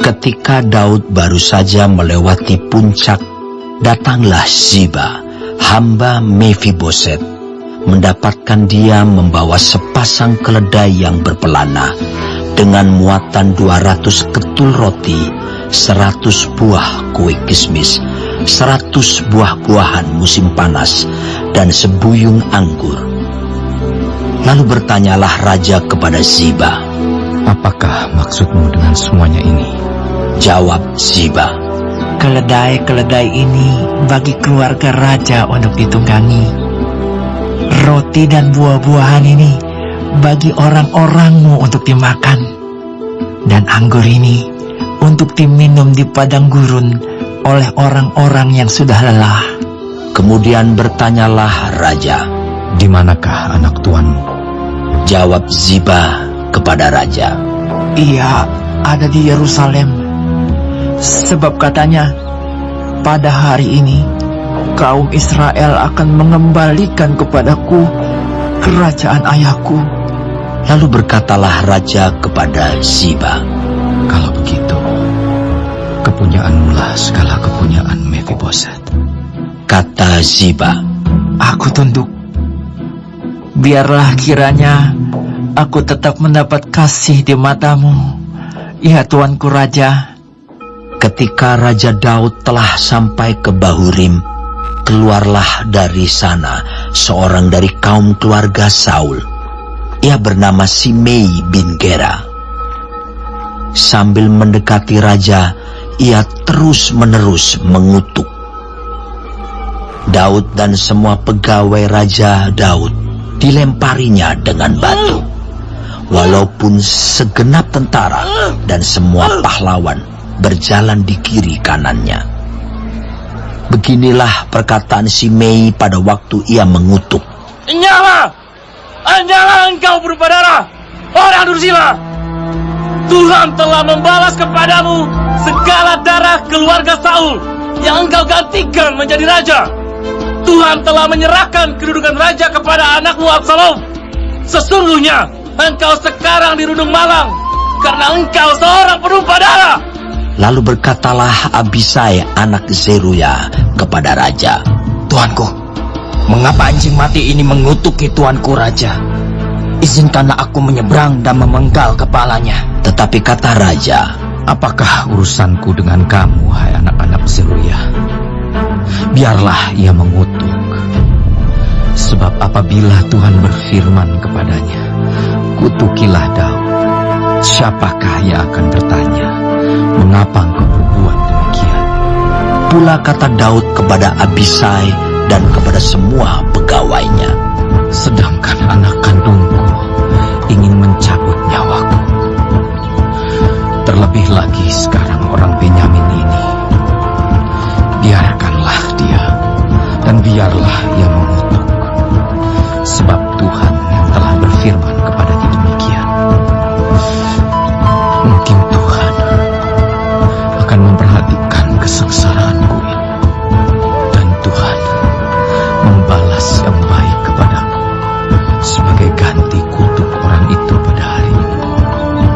Ketika Daud baru saja melewati puncak, datanglah Ziba, hamba Mefiboset, mendapatkan dia membawa sepasang keledai yang berpelana dengan muatan 200 ketul roti, 100 buah kue kismis, 100 buah-buahan musim panas, dan sebuyung anggur. Lalu bertanyalah raja kepada Ziba, "Apakah maksudmu dengan semuanya ini?" Jawab Ziba, "Keledai-keledai ini bagi keluarga raja untuk ditunggangi. Roti dan buah-buahan ini bagi orang-orangmu untuk dimakan. Dan anggur ini untuk diminum di padang gurun oleh orang-orang yang sudah lelah." Kemudian bertanyalah raja, "Di manakah anak tuanmu?" Jawab Ziba kepada raja, "Ia ada di Yerusalem. Sebab katanya, pada hari ini kaum Israel akan mengembalikan kepadaku kerajaan ayahku." Lalu berkatalah raja kepada Ziba, "Kalau begitu, kepunyaanmu lah segala kepunyaan Mefiboset." Kata Ziba, "Aku tunduk. Biarlah kiranya aku tetap mendapat kasih di matamu, ya tuanku raja." ketika Raja Daud telah sampai ke Bahurim, keluarlah dari sana seorang dari kaum keluarga Saul. Ia bernama Simei bin Gera. Sambil mendekati raja, ia terus-menerus mengutuk. Daud dan semua pegawai Raja Daud dilemparinya dengan batu. Walaupun segenap tentara dan semua pahlawan berjalan di kiri kanannya. Beginilah perkataan Simei pada waktu ia mengutuk. Nyala! Nyala engkau berupa darah, orang Dursila! Tuhan telah membalas kepadamu segala darah keluarga Saul yang engkau gantikan menjadi raja. Tuhan telah menyerahkan kedudukan raja kepada anakmu Absalom. Sesungguhnya engkau sekarang dirundung malang karena engkau seorang penumpah darah. Lalu berkatalah Abisai anak Zeruya kepada raja, "Tuanku, mengapa anjing mati ini mengutuki tuanku raja? Izinkanlah aku menyeberang dan memenggal kepalanya." Tetapi kata raja, "Apakah urusanku dengan kamu, hai anak-anak Zeruya? Biarlah ia mengutuk. Sebab apabila Tuhan berfirman kepadanya, kutukilah Daud, siapakah yang akan bertanya, mengapa engkau berbuat demikian?" Pula kata Daud kepada Abisai dan kepada semua pegawainya, "Sedangkan anak kandungku ingin mencabut nyawaku. Terlebih lagi sekarang orang Benyamin ini. Biarkanlah dia, dan biarlah ia mengutuk. Sebab Tuhan yang telah berfirman kepadanya demikian. Mungkin Tuhan akan memperhatikan kesengsaraanku ini, dan Tuhan membalas yang baik kepadaku sebagai ganti kutuk orang itu pada hari ini."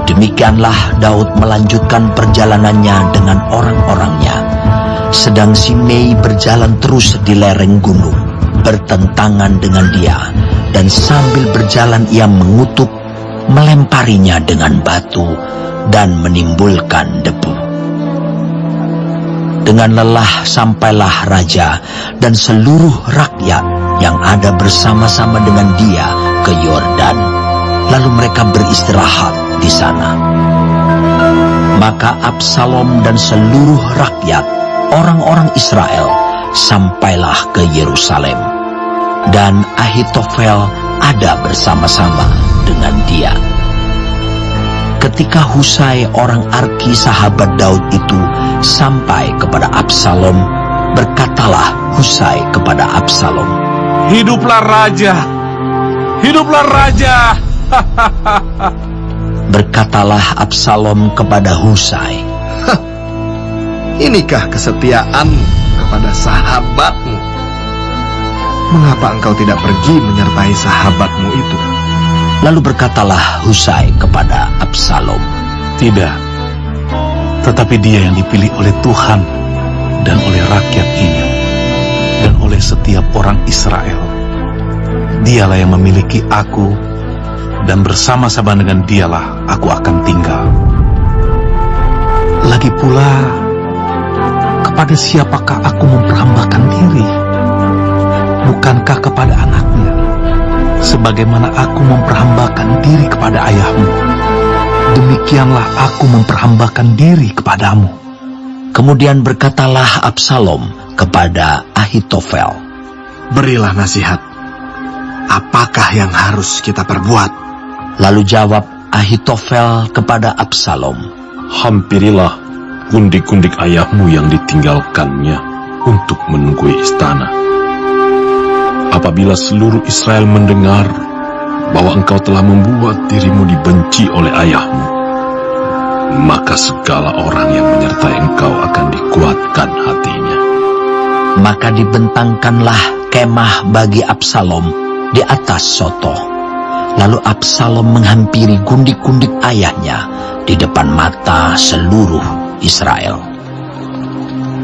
Demikianlah Daud melanjutkan perjalanannya dengan orang-orangnya, sedang Simei berjalan terus di lereng gunung, bertentangan dengan dia, dan sambil berjalan ia mengutuk, melemparinya dengan batu, dan menimbulkan debu. Dengan lelah sampailah raja dan seluruh rakyat yang ada bersama-sama dengan dia ke Yordan. Lalu mereka beristirahat di sana. Maka Absalom dan seluruh rakyat, orang-orang Israel, sampailah ke Yerusalem. Dan Ahitofel ada bersama-sama dengan dia. Ketika Husai orang Arki sahabat Daud itu sampai kepada Absalom, berkatalah Husai kepada Absalom, Hiduplah raja! Hiduplah raja! Berkatalah Absalom kepada Husai, "Inikah kesetiaan kepada sahabatmu? Mengapa engkau tidak pergi menyertai sahabatmu itu?" Lalu berkatalah Husai kepada Absalom, Tidak, Tetapi dia yang dipilih oleh Tuhan dan oleh rakyat ini dan oleh setiap orang Israel. Dialah yang memiliki aku, dan bersama-sama dengan dialah aku akan tinggal. Lagi pula, kepada siapakah aku memperhambakan diri? Bukankah kepada anaknya, sebagaimana aku memperhambakan diri kepada ayahmu? Demikianlah aku memperhambakan diri kepadamu. Kemudian berkatalah Absalom kepada Ahitofel, Berilah nasihat. Apakah yang harus kita perbuat? lalu jawab Ahitofel kepada Absalom, Hampirilah gundik-gundik ayahmu yang ditinggalkannya untuk menunggui istana. Apabila seluruh Israel mendengar bahwa engkau telah membuat dirimu dibenci oleh ayahmu, maka segala orang yang menyertai engkau akan dikuatkan hatinya. Maka dibentangkanlah kemah bagi Absalom di atas soto. Lalu Absalom menghampiri gundik-gundik ayahnya di depan mata seluruh Israel.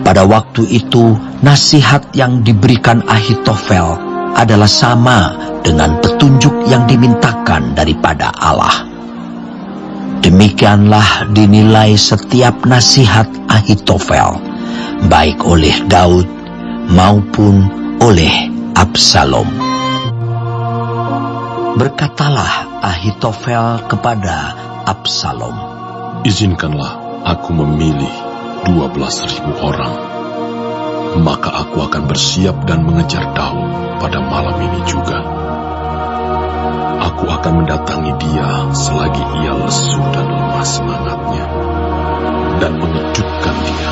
Pada waktu itu, nasihat yang diberikan Ahitofel adalah sama dengan petunjuk yang dimintakan daripada Allah. Demikianlah dinilai setiap nasihat Ahitofel, baik oleh Daud maupun oleh Absalom. Berkatalah Ahitofel kepada Absalom, Izinkanlah aku memilih 12.000 orang, maka aku akan bersiap dan mengejar Daud pada malam ini juga. Aku akan mendatangi dia selagi ia lesu dan lemah semangatnya, dan mengejutkan dia.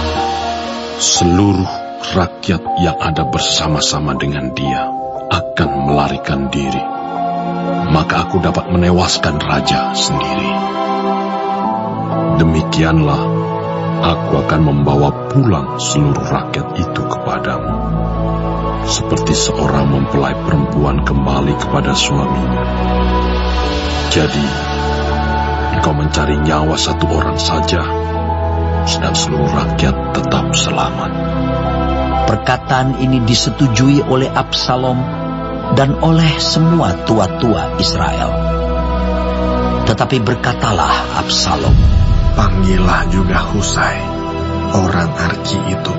Seluruh rakyat yang ada bersama-sama dengan dia akan melarikan diri, maka aku dapat menewaskan raja sendiri. Demikianlah aku akan membawa pulang seluruh rakyat itu kepadamu, seperti seorang mempelai perempuan kembali kepada suaminya. Jadi, engkau mencari nyawa satu orang saja, sedang seluruh rakyat tetap selamat. perkataan ini disetujui oleh Absalom dan oleh semua tua-tua Israel. Tetapi berkatalah Absalom, Panggillah juga Husai, orang Arki itu,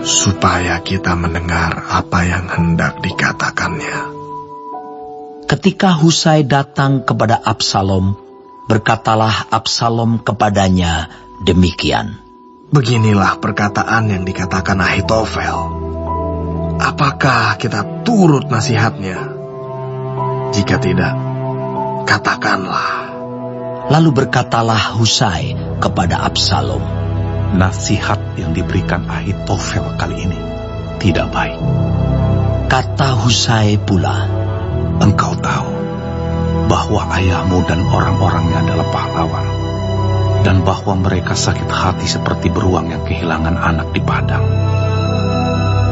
supaya kita mendengar apa yang hendak dikatakannya. ketika Husai datang kepada Absalom, berkatalah Absalom kepadanya demikian. Beginilah perkataan yang dikatakan Ahitofel. Apakah kita turut nasihatnya? Jika tidak, katakanlah. Lalu berkatalah Husai kepada Absalom, Nasihat yang diberikan Ahitofel kali ini tidak baik. kata Husai pula, Engkau tahu bahwa ayahmu dan orang-orangnya adalah pahlawan, dan bahwa mereka sakit hati seperti beruang yang kehilangan anak di padang.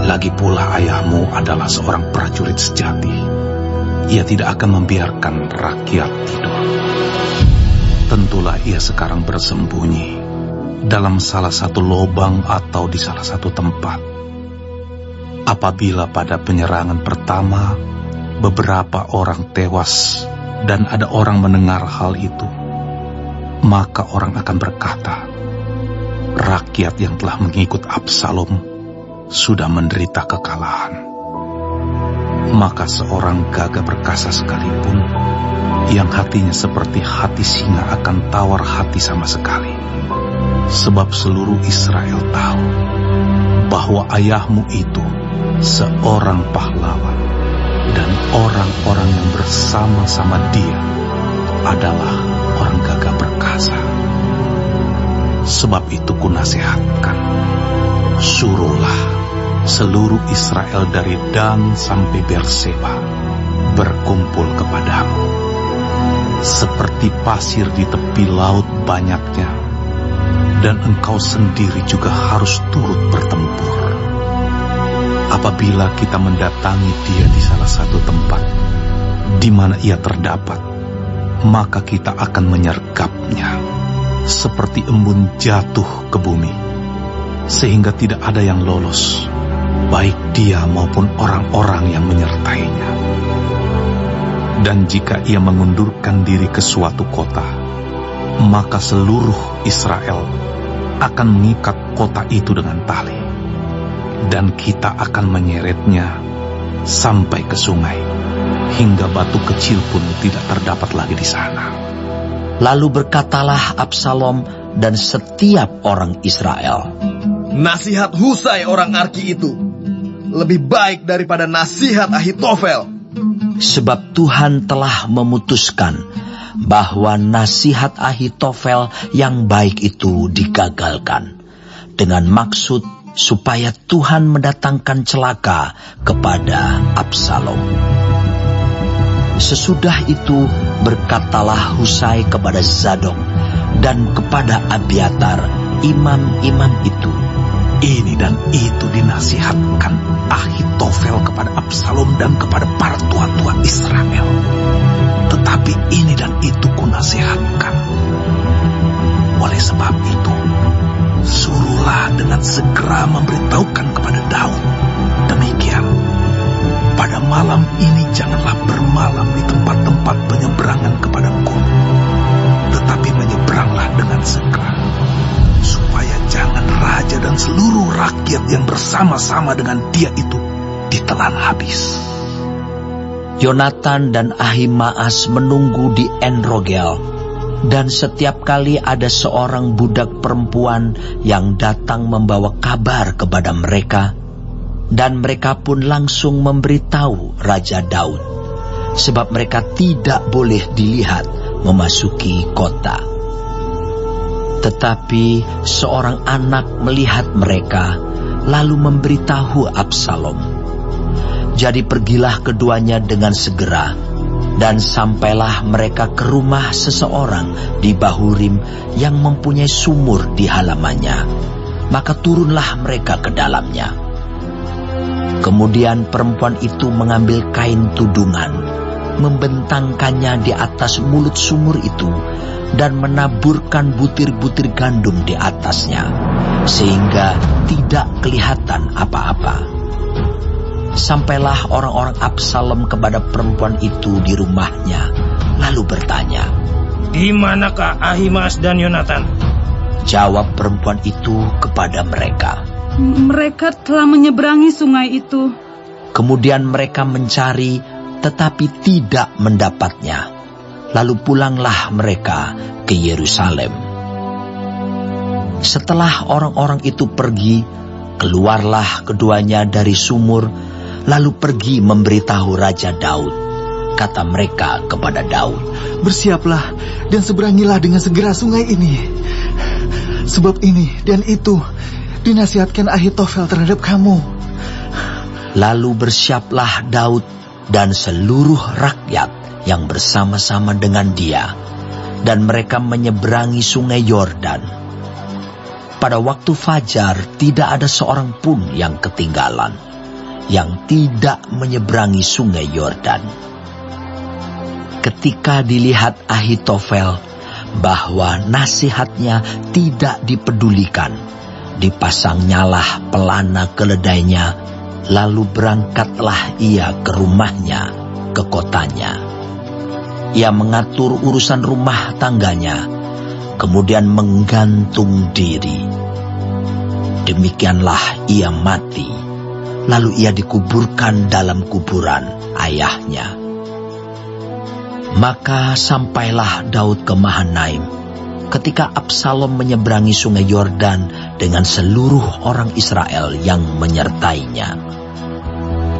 Lagi pula ayahmu adalah seorang prajurit sejati. Ia tidak akan membiarkan rakyat tidur. Tentulah ia sekarang bersembunyi dalam salah satu lubang atau di salah satu tempat. Apabila pada penyerangan pertama beberapa orang tewas dan ada orang mendengar hal itu, maka orang akan berkata, rakyat yang telah mengikut Absalom sudah menderita kekalahan. Maka seorang gagah perkasa sekalipun, yang hatinya seperti hati singa akan tawar hati sama sekali. Sebab seluruh Israel tahu bahwa ayahmu itu seorang pahlawan, dan orang-orang yang bersama-sama dia adalah orang gagah perkasa. Sebab itu kunasihatkan, suruhlah seluruh Israel dari Dan sampai Berseba berkumpul kepadamu. Seperti pasir di tepi laut banyaknya, dan engkau sendiri juga harus turut bertempur. Apabila kita mendatangi dia di salah satu tempat di mana ia terdapat, maka kita akan menyergapnya seperti embun jatuh ke bumi, sehingga tidak ada yang lolos, baik dia maupun orang-orang yang menyertainya. Dan jika ia mengundurkan diri ke suatu kota, maka seluruh Israel akan mengikat kota itu dengan tali, dan kita akan menyeretnya sampai ke sungai, hingga batu kecil pun tidak terdapat lagi di sana. Lalu berkatalah Absalom dan setiap orang Israel, Nasihat Husai orang Arki itu lebih baik daripada nasihat Ahitofel. sebab Tuhan telah memutuskan bahwa nasihat Ahitofel yang baik itu digagalkan, dengan maksud supaya Tuhan mendatangkan celaka kepada Absalom. Sesudah itu berkatalah Husai kepada Zadok dan kepada Abiatar, imam-imam itu, Ini dan itu dinasihatkan Ahitofel kepada Absalom dan kepada para tua-tua Israel. Tetapi ini dan itu kunasihatkan. Oleh sebab itu, suruhlah dengan segera memberitahukan kepada Daud demikian: pada malam ini janganlah bermalam di tempat-tempat penyeberangan kepada gunung, tetapi menyeberanglah dengan segera, supaya jangan raja dan seluruh rakyat yang bersama-sama dengan dia itu ditelan habis. Yonatan dan Ahimaas menunggu di En-Rogel, dan setiap kali ada seorang budak perempuan yang datang membawa kabar kepada mereka, dan mereka pun langsung memberitahu Raja Daud, sebab mereka tidak boleh dilihat memasuki kota. Tetapi seorang anak melihat mereka, lalu memberitahu Absalom. Jadi pergilah keduanya dengan segera, dan sampailah mereka ke rumah seseorang di Bahurim yang mempunyai sumur di halamannya. Maka turunlah mereka ke dalamnya. Kemudian perempuan itu mengambil kain tudungan, membentangkannya di atas mulut sumur itu, dan menaburkan butir-butir gandum di atasnya, sehingga tidak kelihatan apa-apa. Sampailah orang-orang Absalom kepada perempuan itu di rumahnya, lalu bertanya, Di manakah Ahimaas dan Yonatan? Jawab perempuan itu kepada mereka, Mereka telah menyeberangi sungai itu. Kemudian mereka mencari, tetapi tidak mendapatnya. Lalu pulanglah mereka ke Yerusalem. Setelah orang-orang itu pergi, keluarlah keduanya dari sumur, lalu pergi memberitahu Raja Daud. Kata mereka kepada Daud, Bersiaplah dan seberangilah dengan segera sungai ini, sebab ini dan itu dinasihatkan Ahitofel terhadap kamu. Lalu bersiaplah Daud dan seluruh rakyat yang bersama-sama dengan dia, dan mereka menyeberangi sungai Yordan. Pada waktu fajar tidak ada seorang pun yang ketinggalan, yang tidak menyeberangi sungai Yordan. Ketika dilihat Ahitofel bahwa nasihatnya tidak dipedulikan, dipasangnyalah pelana keledainya, lalu berangkatlah ia ke rumahnya, ke kotanya. Ia mengatur urusan rumah tangganya, kemudian menggantung diri. Demikianlah ia mati, lalu ia dikuburkan dalam kuburan ayahnya. Maka sampailah Daud ke Mahanaim, ketika Absalom menyeberangi sungai Yordan dengan seluruh orang Israel yang menyertainya.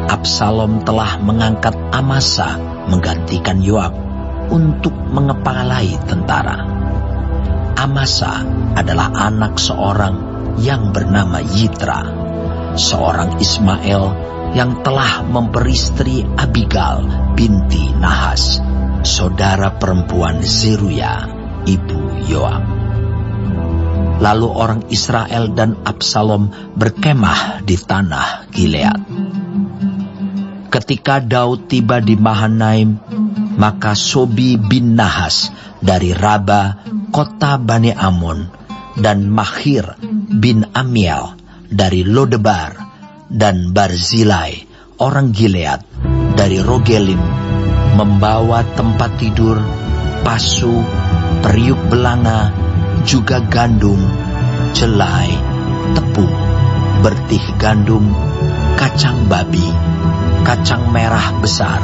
Absalom telah mengangkat Amasa menggantikan Yoab untuk mengepalai tentara. Amasa adalah anak seorang yang bernama Yitra, seorang Ismael yang telah memperistri Abigail binti Nahas, saudara perempuan Zeruya, ibu Yoab. Lalu orang Israel dan Absalom berkemah di tanah Gilead. Ketika Daud tiba di Mahanaim, maka Sobi bin Nahas dari Raba kota Bani Amon, dan Mahir bin Amiel dari Lodebar, dan Barzilai orang Gilead dari Rogelim, membawa tempat tidur, pasu, periuk belanga, juga gandum, jelai, tepung, bertih gandum, kacang babi, kacang merah besar,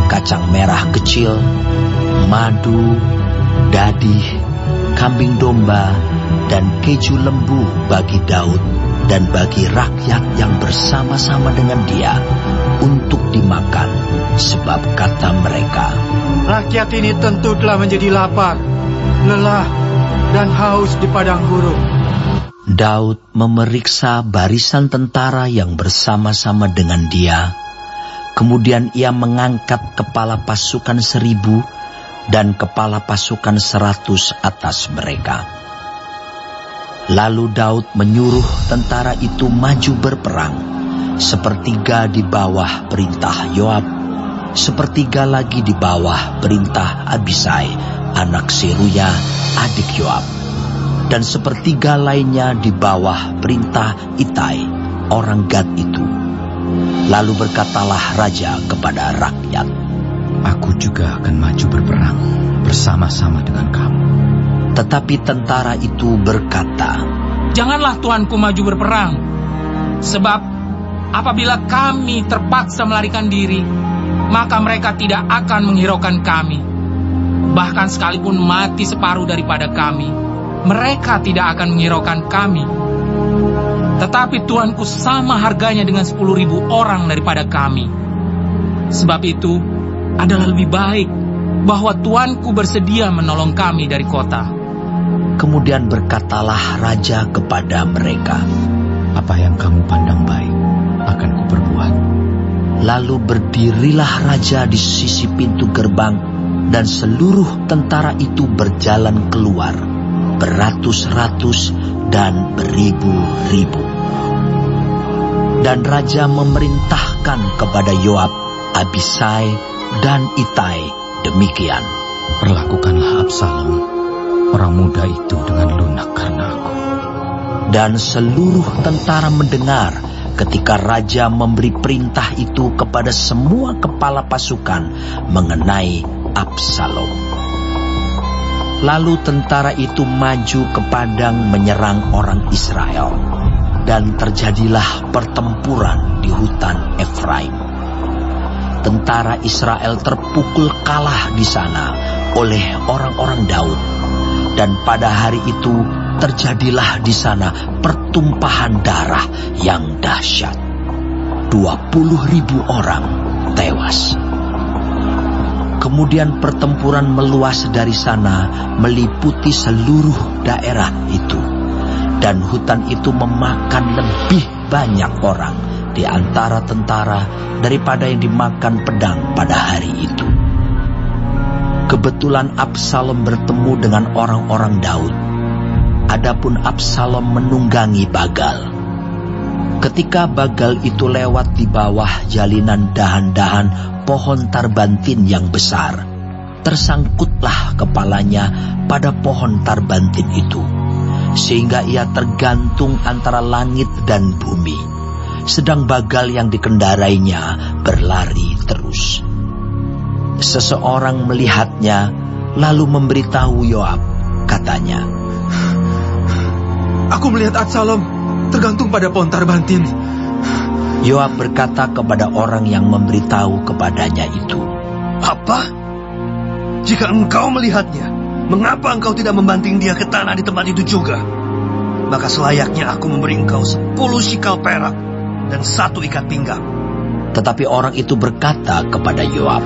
kacang merah kecil, madu, dadih, kambing domba, dan keju lembu bagi Daud dan bagi rakyat yang bersama-sama dengan dia untuk dimakan, sebab kata mereka, rakyat ini tentu telah menjadi lapar, lelah, dan haus di padang gurun. Daud memeriksa barisan tentara yang bersama-sama dengan dia. Kemudian ia mengangkat kepala pasukan 1000 dan kepala pasukan 100 atas mereka. Lalu Daud menyuruh tentara itu maju berperang, sepertiga di bawah perintah Yoab, sepertiga lagi di bawah perintah Abisai, anak Seruya, adik Yoab, dan sepertiga lainnya di bawah perintah Itai, orang Gad itu. Lalu berkatalah raja kepada rakyat, aku juga akan maju berperang bersama-sama dengan kamu. Tetapi tentara itu berkata, janganlah tuanku maju berperang, sebab apabila kami terpaksa melarikan diri, maka mereka tidak akan menghiraukan kami. Bahkan sekalipun mati separuh daripada kami, mereka tidak akan menghiraukan kami. Tetapi tuanku sama harganya dengan 10.000 orang daripada kami. Sebab itu adalah lebih baik bahwa tuanku bersedia menolong kami dari kota. Kemudian berkatalah raja kepada mereka, apa yang kamu pandang baik akan kuperbuat. Lalu berdirilah raja di sisi pintu gerbang, dan seluruh tentara itu berjalan keluar, beratus-ratus dan beribu-ribu. Dan raja memerintahkan kepada Yoab, Abisai, dan Itai demikian, perlakukanlah Absalom, orang muda itu, dengan lunak karena aku. Dan seluruh tentara mendengar ketika raja memberi perintah itu kepada semua kepala pasukan mengenai Absalom. Lalu tentara itu maju ke padang menyerang orang Israel, dan terjadilah pertempuran di hutan Efraim. Tentara Israel terpukul kalah di sana oleh orang-orang Daud, dan pada hari itu terjadilah di sana pertumpahan darah yang dahsyat. 20.000 orang tewas. Kemudian pertempuran meluas dari sana meliputi seluruh daerah itu, dan hutan itu memakan lebih banyak orang di antara tentara daripada yang dimakan pedang pada hari itu. Kebetulan Absalom bertemu dengan orang-orang Daud. Adapun Absalom menunggangi Bagal. Ketika Bagal itu lewat di bawah jalinan dahan-dahan pohon tarbantin yang besar, tersangkutlah kepalanya pada pohon tarbantin itu, sehingga ia tergantung antara langit dan bumi, sedang Bagal yang dikendarainya berlari terus. Seseorang melihatnya, lalu memberitahu Yoab, katanya, aku melihat Absalom tergantung pada pohon tarbantin. Yoab berkata kepada orang yang memberitahu kepadanya itu, apa? Jika engkau melihatnya, mengapa engkau tidak membanting dia ke tanah di tempat itu juga? Maka selayaknya aku memberi engkau 10 sikal perak dan 1 ikat pinggang. Tetapi orang itu berkata kepada Yoab,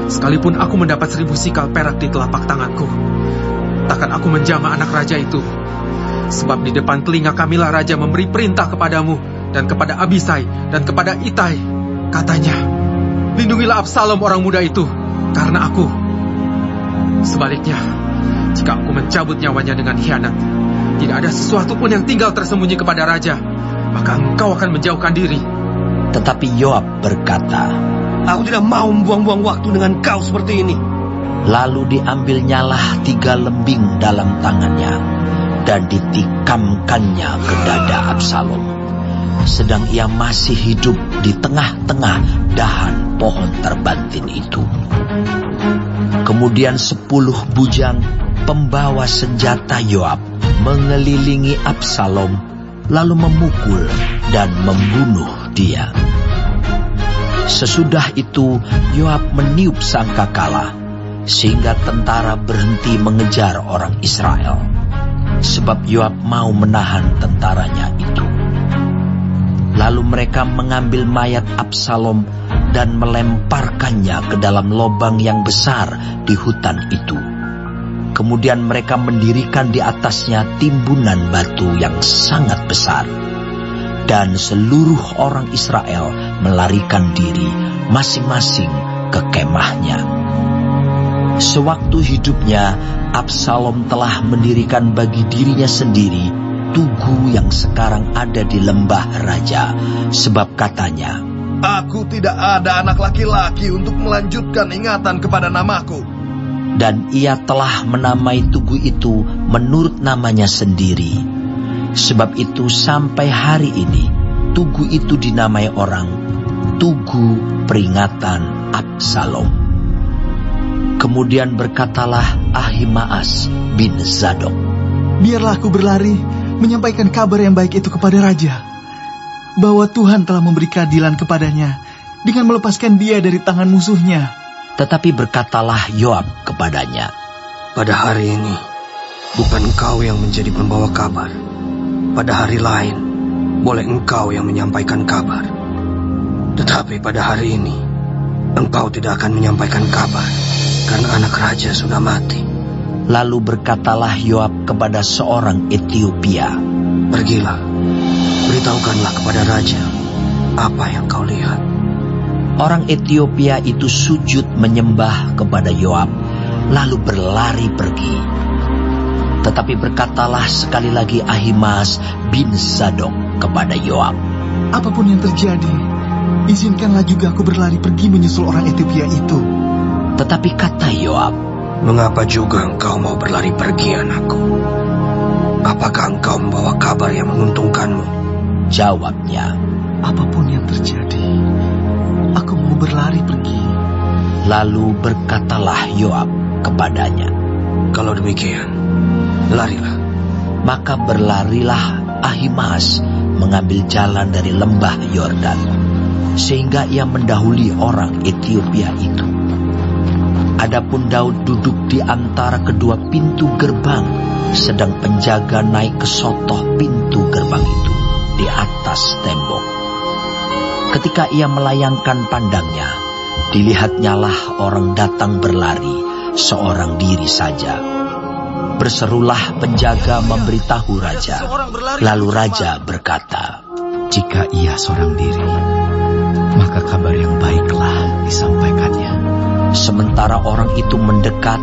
sekalipun aku mendapat 1000 sikal perak di telapak tanganku, takkan aku menjamah anak raja itu. Sebab di depan telinga kamilah raja memberi perintah kepadamu dan kepada Abisai dan kepada Itai. Katanya, lindungilah Absalom orang muda itu karena aku. Sebaliknya, jika aku mencabut nyawanya dengan khianat, tidak ada sesuatu pun yang tinggal tersembunyi kepada raja, maka engkau akan menjauhkan diri. Tetapi Yoab berkata, aku tidak mau membuang-buang waktu dengan kau seperti ini. Lalu diambilnyalah 3 lembing dalam tangannya dan ditikamkannya ke dada Absalom, sedang ia masih hidup di tengah-tengah dahan pohon terbantin itu. Kemudian 10 bujang pembawa senjata Yoab mengelilingi Absalom, lalu memukul dan membunuh dia. Sesudah itu Yoab meniup sangkakala, sehingga tentara berhenti mengejar orang Israel, sebab Yoab mau menahan tentaranya itu. Lalu mereka mengambil mayat Absalom dan melemparkannya ke dalam lubang yang besar di hutan itu. Kemudian mereka mendirikan di atasnya timbunan batu yang sangat besar. Dan seluruh orang Israel melarikan diri masing-masing ke kemahnya. Sewaktu hidupnya, Absalom telah mendirikan bagi dirinya sendiri tugu yang sekarang ada di lembah raja, sebab katanya, "Aku tidak ada anak laki-laki untuk melanjutkan ingatan kepada namaku." Dan ia telah menamai tugu itu menurut namanya sendiri. Sebab itu sampai hari ini tugu itu dinamai orang Tugu Peringatan Absalom. Kemudian berkatalah Ahimaas bin Zadok, "Biarlah aku berlari menyampaikan kabar yang baik itu kepada raja, bahwa Tuhan telah memberi keadilan kepadanya dengan melepaskan dia dari tangan musuhnya." Tetapi berkatalah Yoab kepadanya, "Pada hari ini bukan engkau yang menjadi pembawa kabar. Pada hari lain boleh engkau yang menyampaikan kabar. Tetapi pada hari ini engkau tidak akan menyampaikan kabar, karena anak raja sudah mati." Lalu berkatalah Yoab kepada seorang Etiopia, "Pergilah, beritahukanlah kepada raja apa yang kau lihat." Orang Etiopia itu sujud menyembah kepada Yoab, lalu berlari pergi. Tetapi berkatalah sekali lagi Ahimaas bin Zadok kepada Yoab, "Apapun yang terjadi, izinkanlah juga aku berlari pergi menyusul orang Etiopia itu." Tetapi kata Yoab, "Mengapa juga engkau mau berlari pergi, anakku? Apakah engkau membawa kabar yang menguntungkanmu?" Jawabnya, "Apapun yang terjadi, aku mau berlari pergi." Lalu berkatalah Yoab kepadanya, "Kalau demikian, larilah." Maka berlarilah Ahimaas mengambil jalan dari lembah Yordan, sehingga ia mendahului orang Etiopia itu. Adapun Daud duduk di antara kedua pintu gerbang, sedang penjaga naik ke sotoh pintu gerbang itu di atas tembok. Ketika ia melayangkan pandangnya, dilihatnyalah orang datang berlari seorang diri saja. Berserulah penjaga memberitahu raja. Lalu raja berkata, "Jika ia seorang diri, maka kabar yang baiklah disampaikannya." Sementara orang itu mendekat,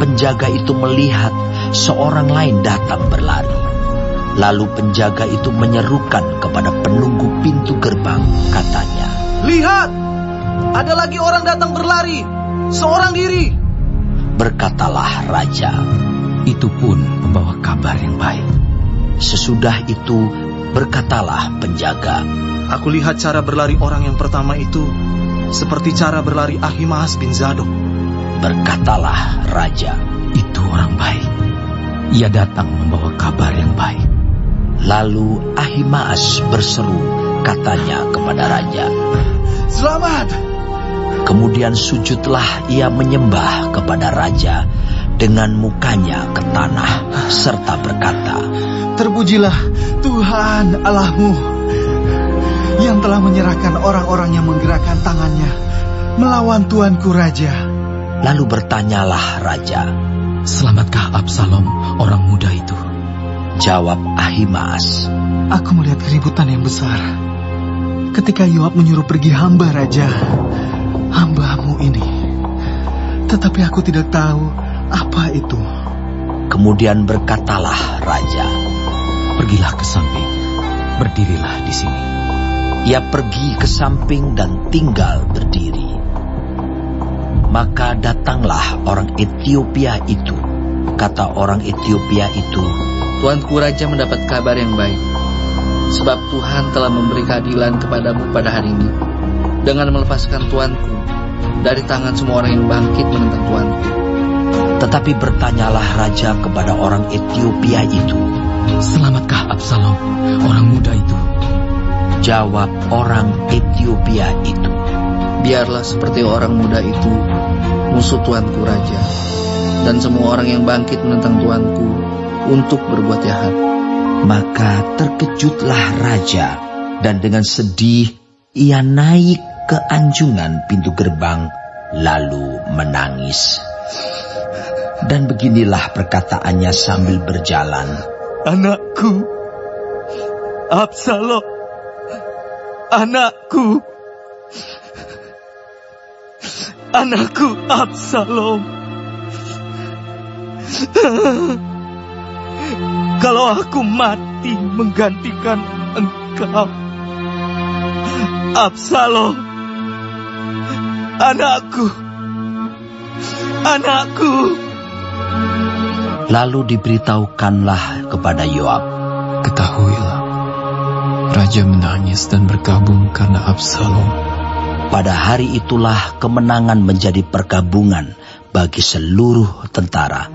penjaga itu melihat seorang lain datang berlari. Lalu penjaga itu menyerukan kepada penunggu pintu gerbang, katanya, "Lihat, ada lagi orang datang berlari, seorang diri." Berkatalah raja, "Itu pun membawa kabar yang baik." Sesudah itu berkatalah penjaga, "Aku lihat cara berlari orang yang pertama itu seperti cara berlari Ahimaas bin Zadok." Berkatalah raja, "Itu orang baik. Ia datang membawa kabar yang baik." Lalu Ahimaas berseru, katanya kepada raja, "Selamat!" Kemudian sujudlah ia menyembah kepada raja dengan mukanya ke tanah, serta berkata, "Terpujilah Tuhan Allahmu, yang telah menyerahkan orang-orang yang menggerakkan tangannya melawan tuanku raja." Lalu bertanyalah raja, "Selamatkah Absalom, orang muda itu?" Jawab Ahimaas, "Aku melihat keributan yang besar ketika Yoab menyuruh pergi hamba raja, hambamu ini. Tetapi aku tidak tahu apa itu." Kemudian berkatalah raja, "Pergilah ke samping, berdirilah di sini." Ia pergi ke samping dan tinggal berdiri. Maka datanglah orang Etiopia itu. Kata orang Etiopia itu, Tuanku Raja mendapat kabar yang baik, sebab Tuhan telah memberi keadilan kepadamu pada hari ini, dengan melepaskan tuanku dari tangan semua orang yang bangkit menentang tuanku. Tetapi bertanyalah raja kepada orang Etiopia itu, selamatkah Absalom, orang muda itu? Jawab orang Etiopia itu, biarlah seperti orang muda itu musuh tuanku Raja, dan semua orang yang bangkit menentang tuanku untuk berbuat jahat. Maka terkejutlah raja, dan dengan sedih ia naik ke anjungan pintu gerbang, lalu menangis. Dan beginilah perkataannya sambil berjalan. Anakku, Absalom, anakku, anakku Absalom. Kalau aku mati menggantikan engkau, Absalom, anakku, anakku. Lalu diberitahukanlah kepada Yoab, ketahuilah, raja menangis dan berkabung karena Absalom. Pada hari itulah kemenangan menjadi perkabungan bagi seluruh tentara.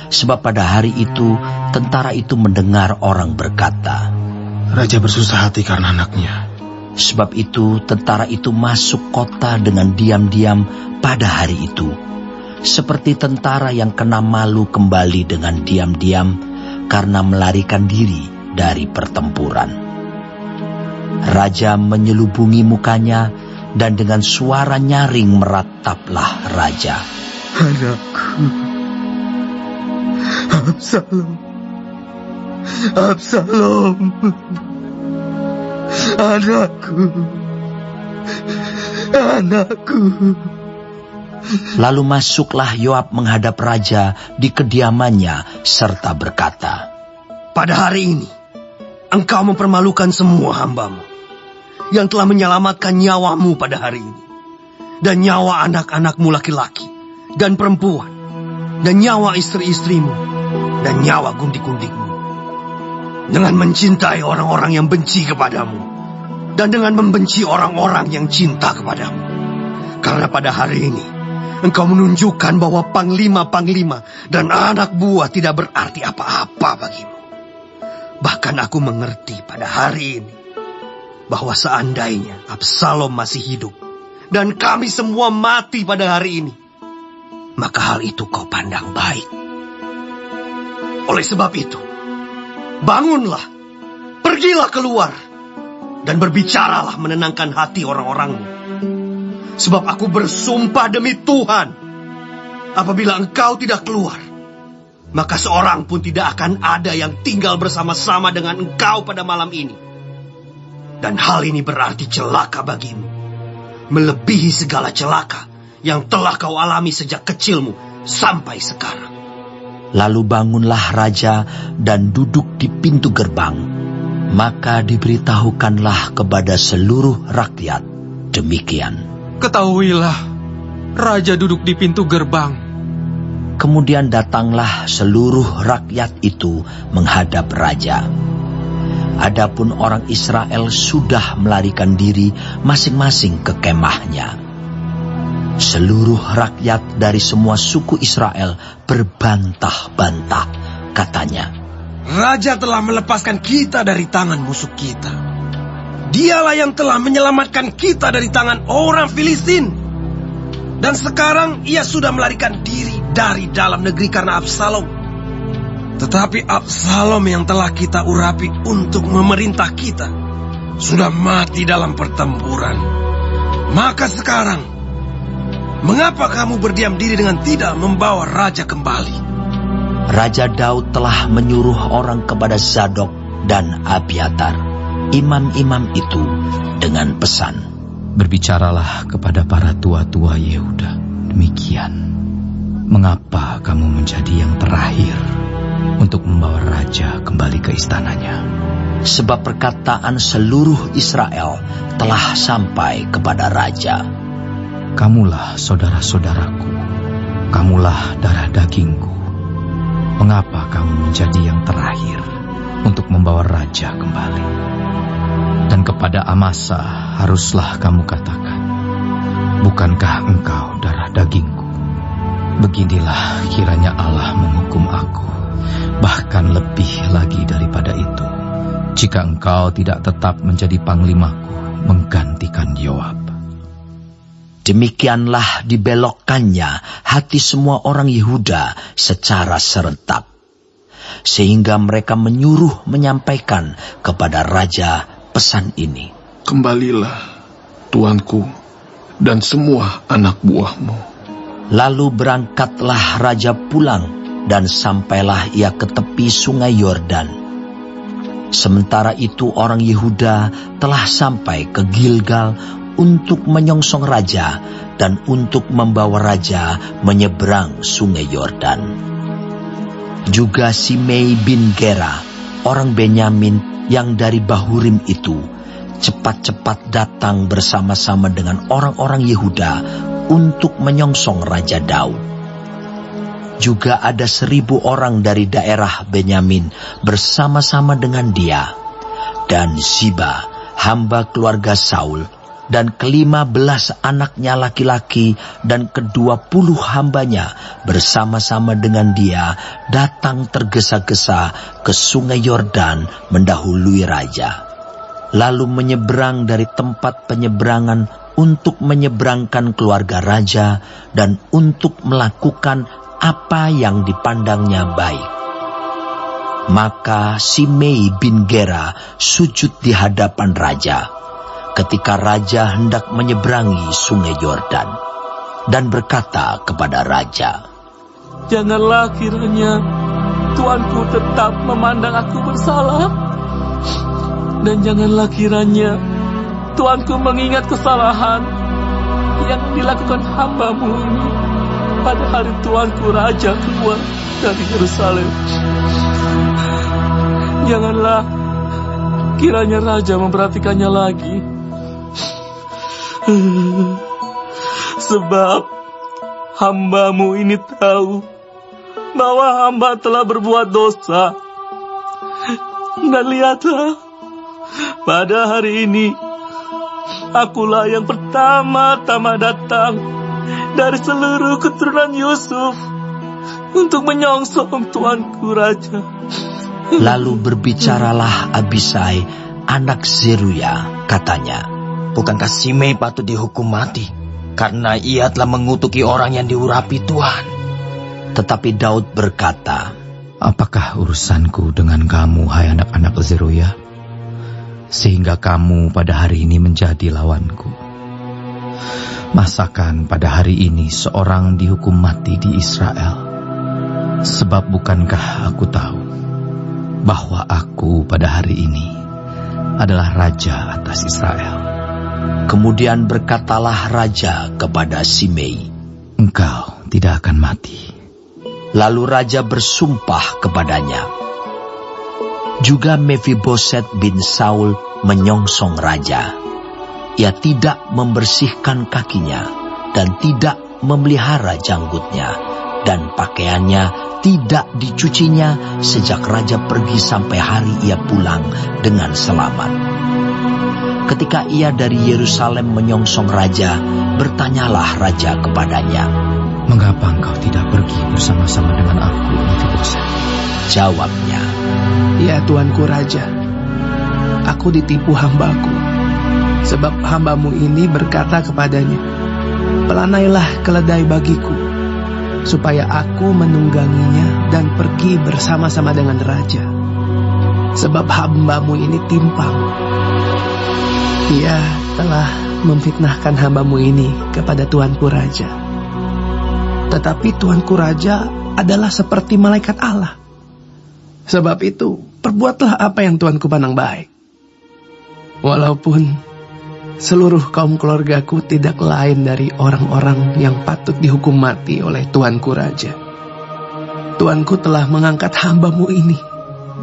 Sebab pada hari itu, tentara itu mendengar orang berkata, raja bersusah hati karena anaknya. Sebab itu, tentara itu masuk kota dengan diam-diam pada hari itu, seperti tentara yang kena malu kembali dengan diam-diam karena melarikan diri dari pertempuran. Raja menyelubungi mukanya, dan dengan suara nyaring merataplah raja. Anakku, Absalom, Absalom, anakku, anakku. Lalu masuklah Yoab menghadap raja di kediamannya serta berkata, pada hari ini, engkau mempermalukan semua hambamu yang telah menyelamatkan nyawamu pada hari ini, dan nyawa anak-anakmu laki-laki dan perempuan, dan nyawa istri-istrimu, dan nyawa gundik-gundikmu, dengan mencintai orang-orang yang benci kepadamu, dan dengan membenci orang-orang yang cinta kepadamu. Karena pada hari ini, engkau menunjukkan bahwa panglima-panglima dan anak buah tidak berarti apa-apa bagimu. Bahkan aku mengerti pada hari ini, bahwa seandainya Absalom masih hidup, dan kami semua mati pada hari ini, maka hal itu kau pandang baik. Oleh sebab itu, bangunlah, pergilah keluar, dan berbicaralah menenangkan hati orang-orangmu. Sebab aku bersumpah demi Tuhan, apabila engkau tidak keluar, maka seorang pun tidak akan ada yang tinggal bersama-sama dengan engkau pada malam ini. Dan hal ini berarti celaka bagimu, melebihi segala celaka yang telah kau alami sejak kecilmu sampai sekarang. Lalu bangunlah raja dan duduk di pintu gerbang. Maka diberitahukanlah kepada seluruh rakyat demikian. Ketahuilah, raja duduk di pintu gerbang. Kemudian datanglah seluruh rakyat itu menghadap raja. Adapun orang Israel sudah melarikan diri masing-masing ke kemahnya. Seluruh rakyat dari semua suku Israel berbantah-bantah, katanya, Raja telah melepaskan kita dari tangan musuh kita. Dialah yang telah menyelamatkan kita dari tangan orang Filistin. Dan sekarang ia sudah melarikan diri dari dalam negeri karena Absalom. Tetapi Absalom yang telah kita urapi untuk memerintah kita sudah mati dalam pertempuran. Maka sekarang, mengapa kamu berdiam diri dengan tidak membawa raja kembali? Raja Daud telah menyuruh orang kepada Zadok dan Abiatar, imam-imam itu, dengan pesan, berbicaralah kepada para tua-tua Yehuda demikian, mengapa kamu menjadi yang terakhir untuk membawa raja kembali ke istananya? Sebab perkataan seluruh Israel telah sampai kepada raja. Kamulah saudara-saudaraku, kamulah darah dagingku. Mengapa kamu menjadi yang terakhir untuk membawa raja kembali? Dan kepada Amasa haruslah kamu katakan, bukankah engkau darah dagingku? Beginilah kiranya Allah menghukum aku, bahkan lebih lagi daripada itu, jika engkau tidak tetap menjadi panglimaku menggantikan Yoab. Demikianlah dibelokkannya hati semua orang Yehuda secara serentak, sehingga mereka menyuruh menyampaikan kepada raja pesan ini. Kembalilah, tuanku, dan semua anak buahmu. Lalu berangkatlah raja pulang, dan sampailah ia ke tepi sungai Yordan. Sementara itu orang Yehuda telah sampai ke Gilgal untuk menyongsong raja dan untuk membawa raja menyeberang sungai Yordan. Juga Simei bin Gera, orang Benyamin yang dari Bahurim itu, cepat-cepat datang bersama-sama dengan orang-orang Yehuda untuk menyongsong Raja Daud. Juga ada 1.000 orang dari daerah Benyamin bersama-sama dengan dia, dan Ziba, hamba keluarga Saul, dan ke-15 anaknya laki-laki dan ke-20 hambanya bersama-sama dengan dia datang tergesa-gesa ke sungai Yordan mendahului raja. Lalu menyeberang dari tempat penyeberangan untuk menyeberangkan keluarga raja dan untuk melakukan apa yang dipandangnya baik. Maka Simei bin Gera sujud di hadapan raja ketika raja hendak menyeberangi sungai Yordan, dan berkata kepada raja, "Janganlah kiranya tuanku tetap memandang aku bersalah, dan janganlah kiranya tuanku mengingat kesalahan yang dilakukan hamba-Mu ini pada hari tuanku raja keluar dari Yerusalem. Janganlah kiranya raja memperhatikannya lagi. Sebab hamba-Mu ini tahu bahwa hamba telah berbuat dosa. Dan lihatlah, pada hari ini akulah yang pertama-tama datang dari seluruh keturunan Yusuf untuk menyongsong tuanku raja." Lalu berbicaralah Abisai, anak Zeruya, katanya, "Bukankah Simei patut dihukum mati, karena ia telah mengutuki orang yang diurapi Tuhan?" Tetapi Daud berkata, "Apakah urusanku dengan kamu, hai anak-anak Zeruya, sehingga kamu pada hari ini menjadi lawanku? Masakan pada hari ini seorang dihukum mati di Israel? Sebab bukankah aku tahu bahwa aku pada hari ini adalah raja atas Israel?" Kemudian berkatalah raja kepada Simei, "Engkau tidak akan mati." Lalu raja bersumpah kepadanya. Juga Mefiboset bin Saul menyongsong raja. Ia tidak membersihkan kakinya dan tidak memelihara janggutnya, dan pakaiannya tidak dicucinya sejak raja pergi sampai hari ia pulang dengan selamat. Ketika ia dari Yerusalem menyongsong raja, bertanyalah raja kepadanya, "Mengapa engkau tidak pergi bersama-sama dengan aku, Mefiboset?" Jawabnya, "Ya tuanku raja, aku ditipu hambaku, sebab hambamu ini berkata kepadanya, 'Pelanailah keledai bagiku, supaya aku menungganginya dan pergi bersama-sama dengan raja.' Sebab hambamu ini timpang. Ia telah memfitnahkan hambamu ini kepada tuanku raja. Tetapi tuanku raja adalah seperti malaikat Allah. Sebab itu, perbuatlah apa yang tuanku pandang baik. Walaupun seluruh kaum keluargaku tidak lain dari orang-orang yang patut dihukum mati oleh tuanku raja. Tuanku telah mengangkat hambamu ini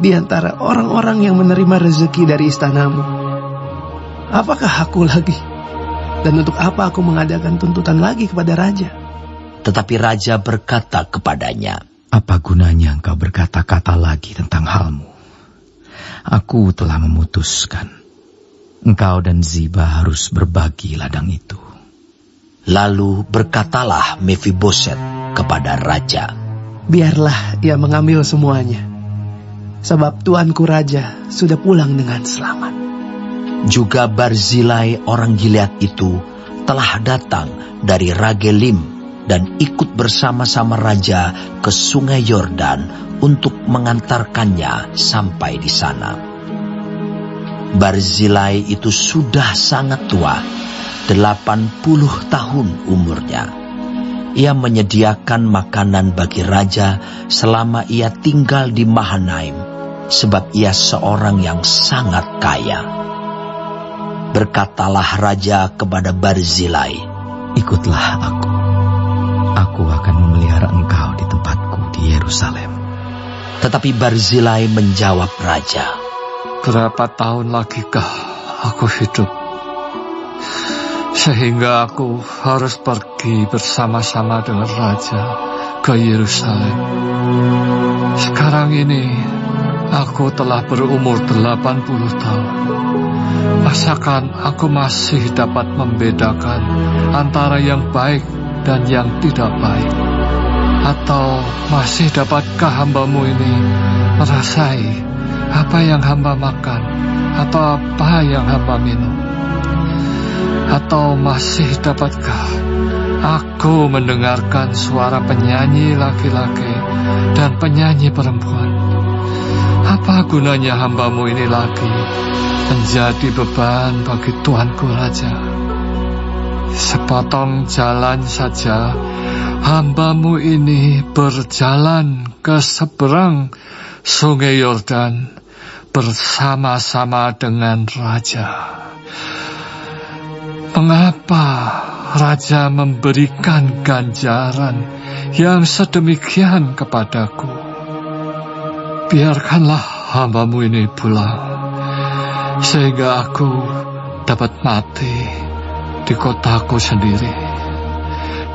di antara orang-orang yang menerima rezeki dari istanamu. Apakah aku lagi Dan untuk apa aku mengadakan tuntutan lagi kepada raja? Tetapi raja berkata kepadanya, "Apa gunanya engkau berkata-kata lagi tentang halmu? Aku telah memutuskan. Engkau dan Ziba harus berbagi ladang itu." Lalu berkatalah Mefiboset kepada raja, "Biarlah ia mengambil semuanya, sebab tuanku raja sudah pulang dengan selamat." Juga Barzilai orang Gilead itu telah datang dari Ragelim dan ikut bersama-sama raja ke sungai Yordan untuk mengantarkannya sampai di sana. Barzilai itu sudah sangat tua, 80 tahun umurnya. Ia menyediakan makanan bagi raja selama ia tinggal di Mahanaim, sebab ia seorang yang sangat kaya. Berkatalah raja kepada Barzilai, "Ikutlah aku. Aku akan memelihara engkau di tempatku di Yerusalem." Tetapi Barzilai menjawab raja, "Berapa tahun lagikah aku hidup, sehingga aku harus pergi bersama-sama dengan raja ke Yerusalem? Sekarang ini aku telah berumur 80 tahun. Masakan aku masih dapat membedakan antara yang baik dan yang tidak baik? Atau masih dapatkah hambamu ini merasai apa yang hamba makan atau apa yang hamba minum? Atau masih dapatkah aku mendengarkan suara penyanyi laki-laki dan penyanyi perempuan? Apa gunanya hambamu ini lagi menjadi beban bagi tuanku raja? Sepotong jalan saja hambamu ini berjalan ke seberang sungai Yordan bersama-sama dengan raja. Mengapa raja memberikan ganjaran yang sedemikian kepadaku? Biarkanlah hambamu ini pulang, sehingga aku dapat mati di kotaku sendiri,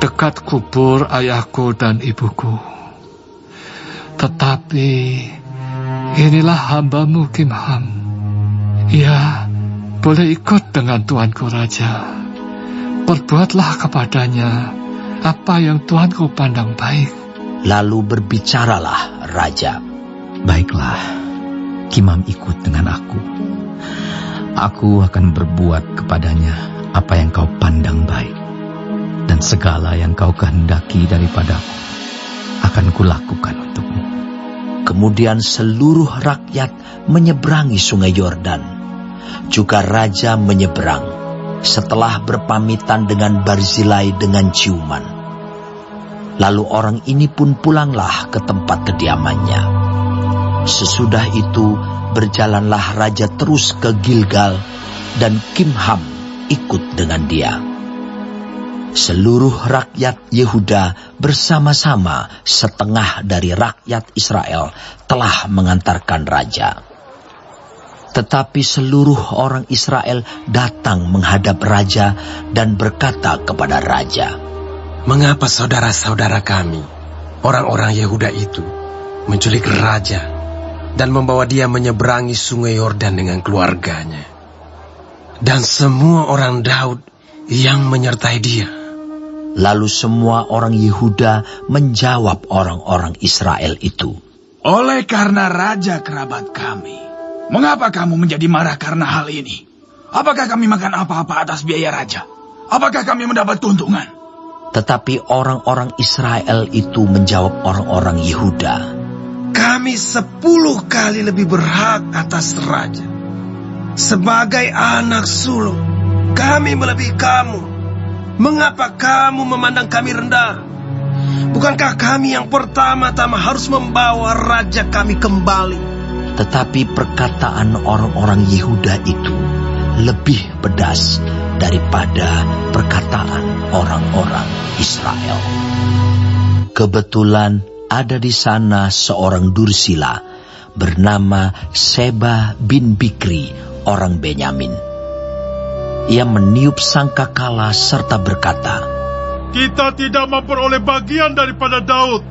dekat kubur ayahku dan ibuku. Tetapi inilah hambamu Kimham. Ia boleh ikut dengan tuanku raja. Perbuatlah kepadanya apa yang tuanku pandang baik." Lalu berbicaralah raja, "Baiklah, Kimham ikut dengan aku. Aku akan berbuat kepadanya apa yang kau pandang baik, dan segala yang kau kehendaki daripadaku akan kulakukan untukmu." Kemudian seluruh rakyat menyeberangi sungai Yordan. Juga raja menyeberang setelah berpamitan dengan Barzilai dengan ciuman. Lalu orang ini pun pulanglah ke tempat kediamannya. Sesudah itu berjalanlah raja terus ke Gilgal, dan Kimham ikut dengan dia. Seluruh rakyat Yehuda bersama-sama setengah dari rakyat Israel telah mengantarkan raja. Tetapi seluruh orang Israel datang menghadap raja dan berkata kepada raja, "Mengapa saudara-saudara kami, orang-orang Yehuda itu, menculik raja dan membawa dia menyeberangi sungai Yordan dengan keluarganya, dan semua orang Daud yang menyertai dia?" Lalu semua orang Yehuda menjawab orang-orang Israel itu, "Oleh karena raja kerabat kami, mengapa kamu menjadi marah karena hal ini? Apakah kami makan apa-apa atas biaya raja? Apakah kami mendapat keuntungan?" Tetapi orang-orang Israel itu menjawab orang-orang Yehuda, "Kami 10 kali lebih berhak atas raja. Sebagai anak sulung, kami melebihi kamu. Mengapa kamu memandang kami rendah? Bukankah kami yang pertama-tama harus membawa raja kami kembali?" Tetapi perkataan orang-orang Yehuda itu lebih pedas daripada perkataan orang-orang Israel. Kebetulan ada di sana seorang dursila bernama Seba bin Bikri, orang Benyamin. Ia meniup sangkakala serta berkata, "Kita tidak memperoleh bagian daripada Daud.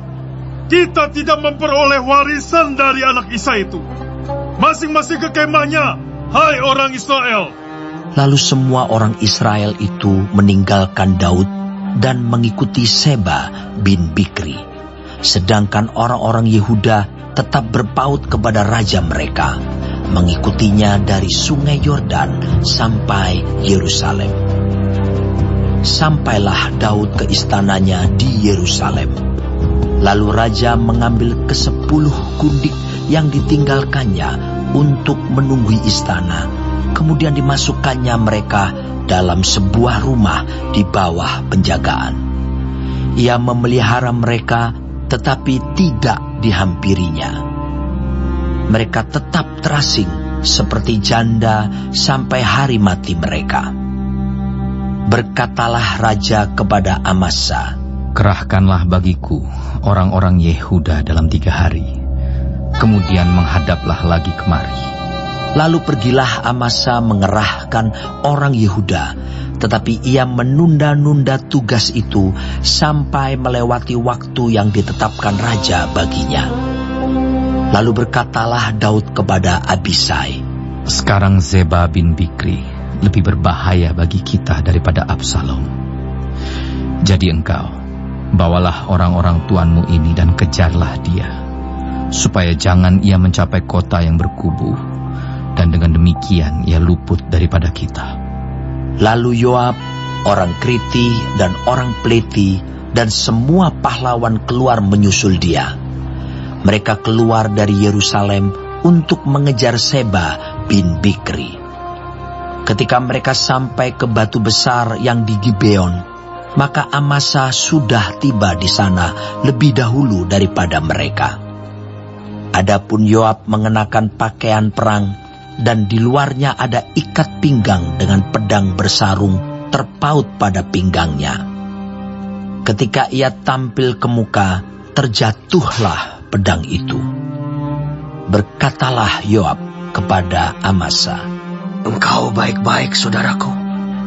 Kita tidak memperoleh warisan dari anak Isai itu. Masing-masing ke kemahnya, hai orang Israel." Lalu semua orang Israel itu meninggalkan Daud dan mengikuti Seba bin Bikri. Sedangkan orang-orang Yehuda tetap berpaut kepada raja mereka, mengikutinya dari sungai Yordan sampai Yerusalem. Sampailah Daud ke istananya di Yerusalem. Lalu raja mengambil ke-10 gundik yang ditinggalkannya untuk menunggu istana. Kemudian dimasukkannya mereka dalam sebuah rumah di bawah penjagaan. Ia memelihara mereka tetapi tidak dihampirinya. Mereka tetap terasing seperti janda sampai hari mati mereka. Berkatalah raja kepada Amasa, "Kerahkanlah bagiku orang-orang Yehuda dalam 3 hari. Kemudian menghadaplah lagi kemari." Lalu pergilah Amasa mengerahkan orang Yehuda, tetapi ia menunda-nunda tugas itu sampai melewati waktu yang ditetapkan raja baginya. Lalu berkatalah Daud kepada Abisai, "Sekarang Zeba bin Bikri lebih berbahaya bagi kita daripada Absalom. Jadi engkau, bawalah orang-orang tuanmu ini dan kejarlah dia, supaya jangan ia mencapai kota yang berkubu, dan dengan demikian ia luput daripada kita." Lalu Yoab, orang Kriti dan orang Pleti, dan semua pahlawan keluar menyusul dia. Mereka keluar dari Yerusalem untuk mengejar Seba bin Bikri. Ketika mereka sampai ke batu besar yang di Gibeon, maka Amasa sudah tiba di sana lebih dahulu daripada mereka. Adapun Yoab mengenakan pakaian perang, dan di luarnya ada ikat pinggang dengan pedang bersarung terpaut pada pinggangnya. Ketika ia tampil ke muka, terjatuhlah pedang itu. Berkatalah Yoab kepada Amasa, "Engkau baik-baik, saudaraku."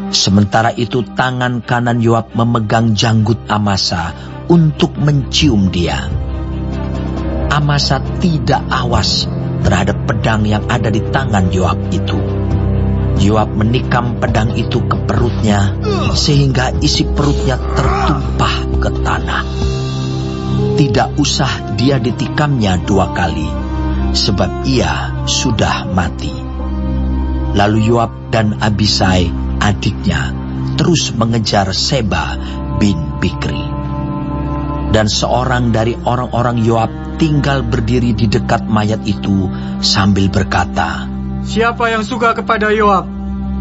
Sementara itu tangan kanan Yoab memegang janggut Amasa untuk mencium dia. Amasa tidak awas terhadap pedang yang ada di tangan Yoab itu. Yoab menikam pedang itu ke perutnya sehingga isi perutnya tertumpah ke tanah. Tidak usah dia ditikamnya 2 kali, sebab ia sudah mati. Lalu Yoab dan Abisai adiknya terus mengejar Seba bin Bikri. Dan seorang dari orang-orang Yoab tinggal berdiri di dekat mayat itu sambil berkata, "Siapa yang suka kepada Yoab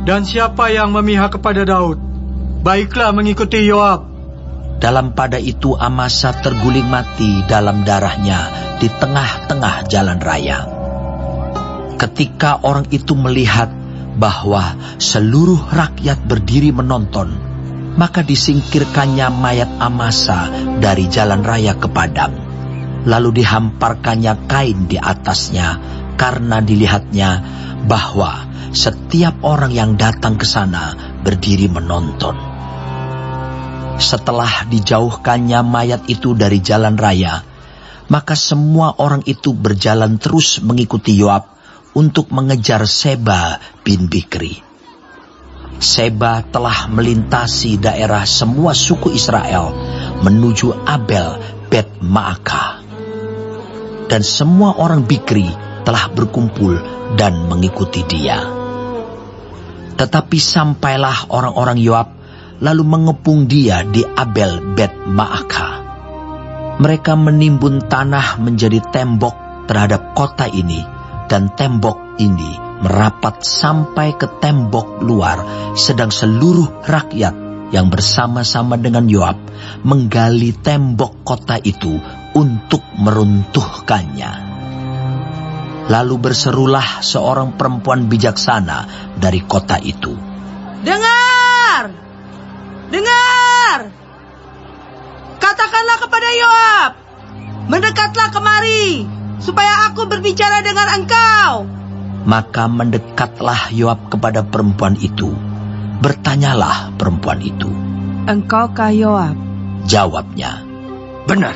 dan siapa yang memihak kepada Daud, baiklah mengikuti Yoab." Dalam pada itu Amasa terguling mati dalam darahnya di tengah-tengah jalan raya. Ketika orang itu melihat bahwa seluruh rakyat berdiri menonton, maka disingkirkannya mayat Amasa dari jalan raya ke padang. Lalu dihamparkannya kain di atasnya, karena dilihatnya bahwa setiap orang yang datang ke sana berdiri menonton. Setelah dijauhkannya mayat itu dari jalan raya, maka semua orang itu berjalan terus mengikuti Yoab untuk mengejar Seba bin Bikri. Seba telah melintasi daerah semua suku Israel menuju Abel Bet Maaka. Dan semua orang Bikri telah berkumpul dan mengikuti dia. Tetapi sampailah orang-orang Yoab lalu mengepung dia di Abel Bet Maaka. Mereka menimbun tanah menjadi tembok terhadap kota ini, dan tembok ini merapat sampai ke tembok luar, sedang seluruh rakyat yang bersama-sama dengan Yoab menggali tembok kota itu untuk meruntuhkannya. Lalu berserulah seorang perempuan bijaksana dari kota itu, "Dengar! Dengar! Katakanlah kepada Yoab, mendekatlah kemari, supaya aku berbicara dengan engkau." Maka mendekatlah Yoab kepada perempuan itu, Bertanyalah perempuan itu. Engkaukah Yoab? Jawabnya, benar.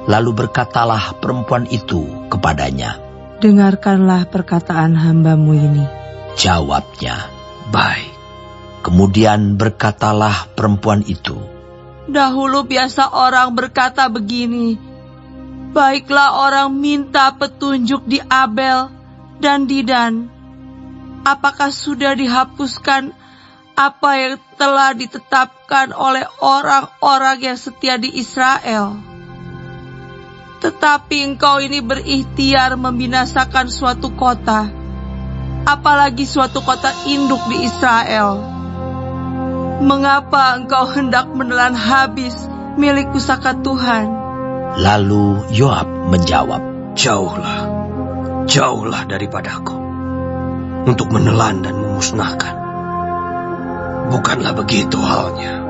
Lalu berkatalah perempuan itu kepadanya, dengarkanlah perkataan hambamu ini. Jawabnya, baik. Kemudian berkatalah perempuan itu, dahulu biasa orang berkata begini, baiklah orang minta petunjuk di Abel dan di Dan. Apakah sudah dihapuskan apa yang telah ditetapkan oleh orang-orang yang setia di Israel? Tetapi engkau ini berikhtiar membinasakan suatu kota, apalagi suatu kota induk di Israel. Mengapa engkau hendak menelan habis milik pusaka Tuhan? Lalu Yoab menjawab, jauhlah daripadaku untuk menelan dan memusnahkan. Bukanlah begitu halnya.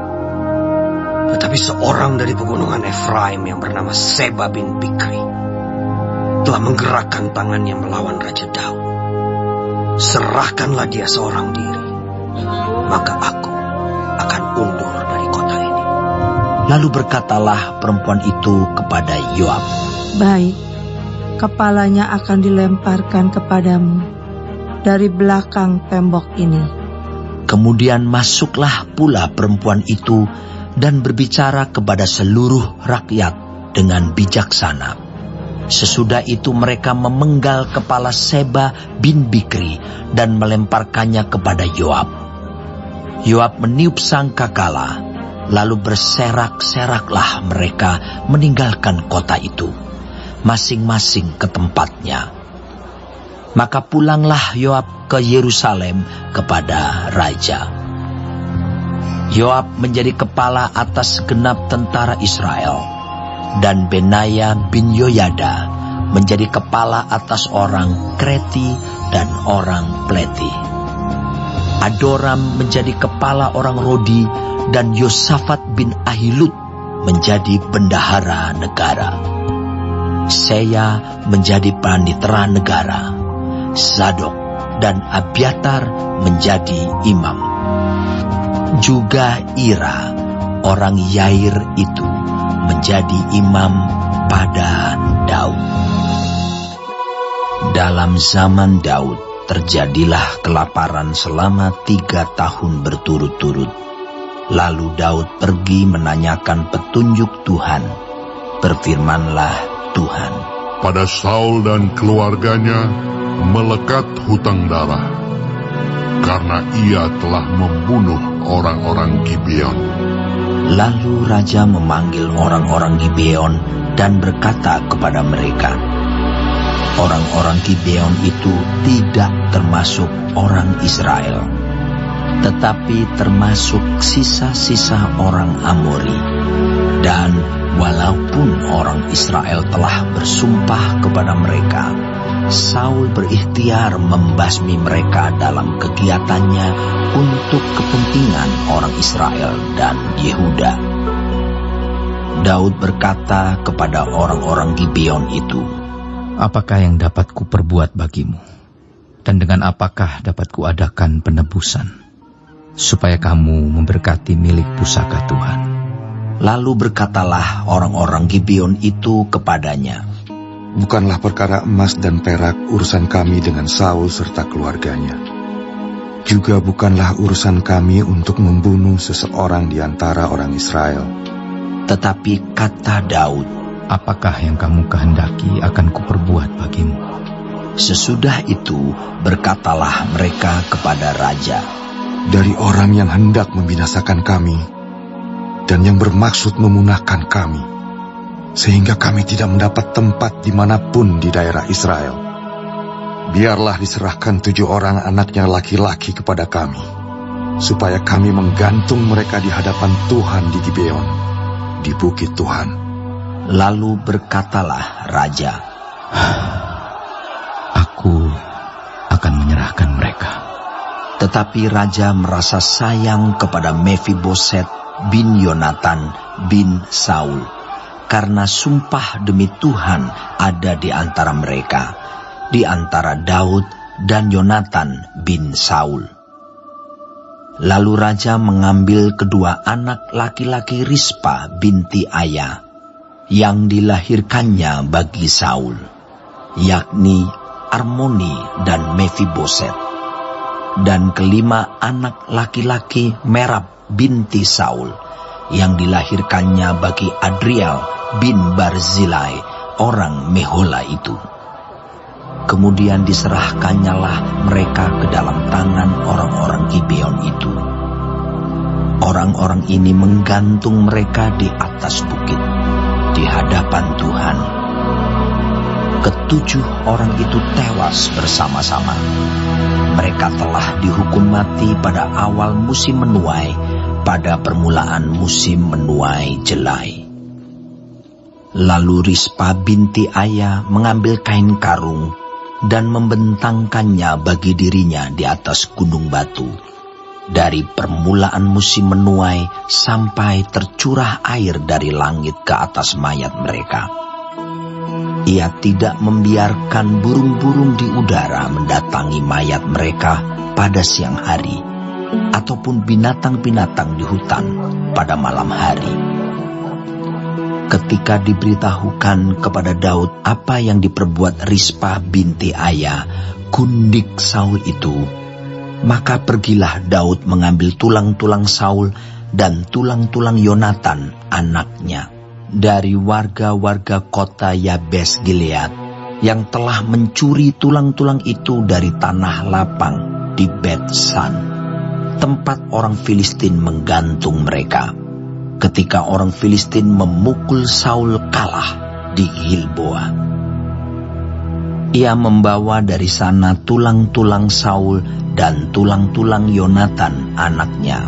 Tetapi seorang dari pegunungan Efraim yang bernama Seba bin Bikri telah menggerakkan tangannya melawan Raja Daud. Serahkanlah dia seorang diri, maka aku akan undur dari kota ini. Lalu berkatalah perempuan itu kepada Yoab, baik, kepalanya akan dilemparkan kepadamu dari belakang tembok ini. Kemudian masuklah pula perempuan itu dan berbicara kepada seluruh rakyat dengan bijaksana. Sesudah itu mereka memenggal kepala Seba bin Bikri dan melemparkannya kepada Yoab. Yoab meniup sangkakala, lalu berserak-seraklah mereka meninggalkan kota itu, masing-masing ke tempatnya. Maka pulanglah Yoab ke Yerusalem kepada raja. Yoab menjadi kepala atas segenap tentara Israel, dan Benaya bin Yoyada menjadi kepala atas orang Kreti dan orang Pleti. Adoram menjadi kepala orang Rodi, dan Yosafat bin Ahilud menjadi bendahara negara. Seya menjadi panitera negara. Zadok dan Abiatar menjadi imam. Juga Ira, orang Yair itu, menjadi imam pada Daud. Dalam zaman Daud, terjadilah kelaparan selama 3 tahun berturut-turut. Lalu Daud pergi menanyakan petunjuk Tuhan. Berfirmanlah Tuhan, pada Saul dan keluarganya melekat hutang darah, karena ia telah membunuh orang-orang Gibeon. Lalu raja memanggil orang-orang Gibeon dan berkata kepada mereka, orang-orang Gibeon itu tidak termasuk orang Israel, tetapi termasuk sisa-sisa orang Amori. Dan walaupun orang Israel telah bersumpah kepada mereka, Saul berikhtiar membasmi mereka dalam kegiatannya untuk kepentingan orang Israel dan Yehuda. Daud berkata kepada orang-orang Gibeon itu, apakah yang dapat kuperbuat bagimu? Dan dengan apakah dapat kuadakan penebusan, supaya kamu memberkati milik pusaka Tuhan? Lalu berkatalah orang-orang Gibeon itu kepadanya, bukanlah perkara emas dan perak urusan kami dengan Saul serta keluarganya. Juga bukanlah urusan kami untuk membunuh seseorang di antara orang Israel. Tetapi kata Daud, apakah yang kamu kehendaki akan kuperbuat bagimu? Sesudah itu berkatalah mereka kepada raja, dari orang yang hendak membinasakan kami dan yang bermaksud memunahkan kami, sehingga kami tidak mendapat tempat dimanapun di daerah Israel. Biarlah diserahkan 7 orang anaknya laki-laki kepada kami, supaya kami menggantung mereka di hadapan Tuhan di Gibeon, di bukit Tuhan. Lalu berkatalah raja, aku akan menyerahkan mereka. Tetapi raja merasa sayang kepada Mefiboset bin Yonatan bin Saul, karena sumpah demi Tuhan ada di antara mereka, di antara Daud dan Yonatan bin Saul. Lalu raja mengambil kedua anak laki-laki Rispa binti Aya yang dilahirkannya bagi Saul, yakni Armoni dan Mefiboset, dan kelima anak laki-laki Merab binti Saul yang dilahirkannya bagi Adriel bin Barzilai orang Mehola itu. Kemudian diserahkannyalah mereka ke dalam tangan orang-orang Gibeon itu. Orang-orang ini menggantung mereka di atas bukit, di hadapan Tuhan. Ketujuh orang itu tewas bersama-sama. Mereka telah dihukum mati pada awal musim menuai, pada permulaan musim menuai jelai. Lalu Rispa binti Aya mengambil kain karung dan membentangkannya bagi dirinya di atas gunung batu, dari permulaan musim menuai sampai tercurah air dari langit ke atas mayat mereka. Ia tidak membiarkan burung-burung di udara mendatangi mayat mereka pada siang hari, ataupun binatang-binatang di hutan pada malam hari. Ketika diberitahukan kepada Daud apa yang diperbuat Rispa binti Aya, gundik Saul itu, maka pergilah Daud mengambil tulang-tulang Saul dan tulang-tulang Yonatan anaknya dari warga-warga kota Yabes Gilead yang telah mencuri tulang-tulang itu dari tanah lapang di Bet-San, tempat orang Filistin menggantung mereka, ketika orang Filistin memukul Saul kalah di Gilboa. Ia membawa dari sana tulang-tulang Saul dan tulang-tulang Yonatan anaknya.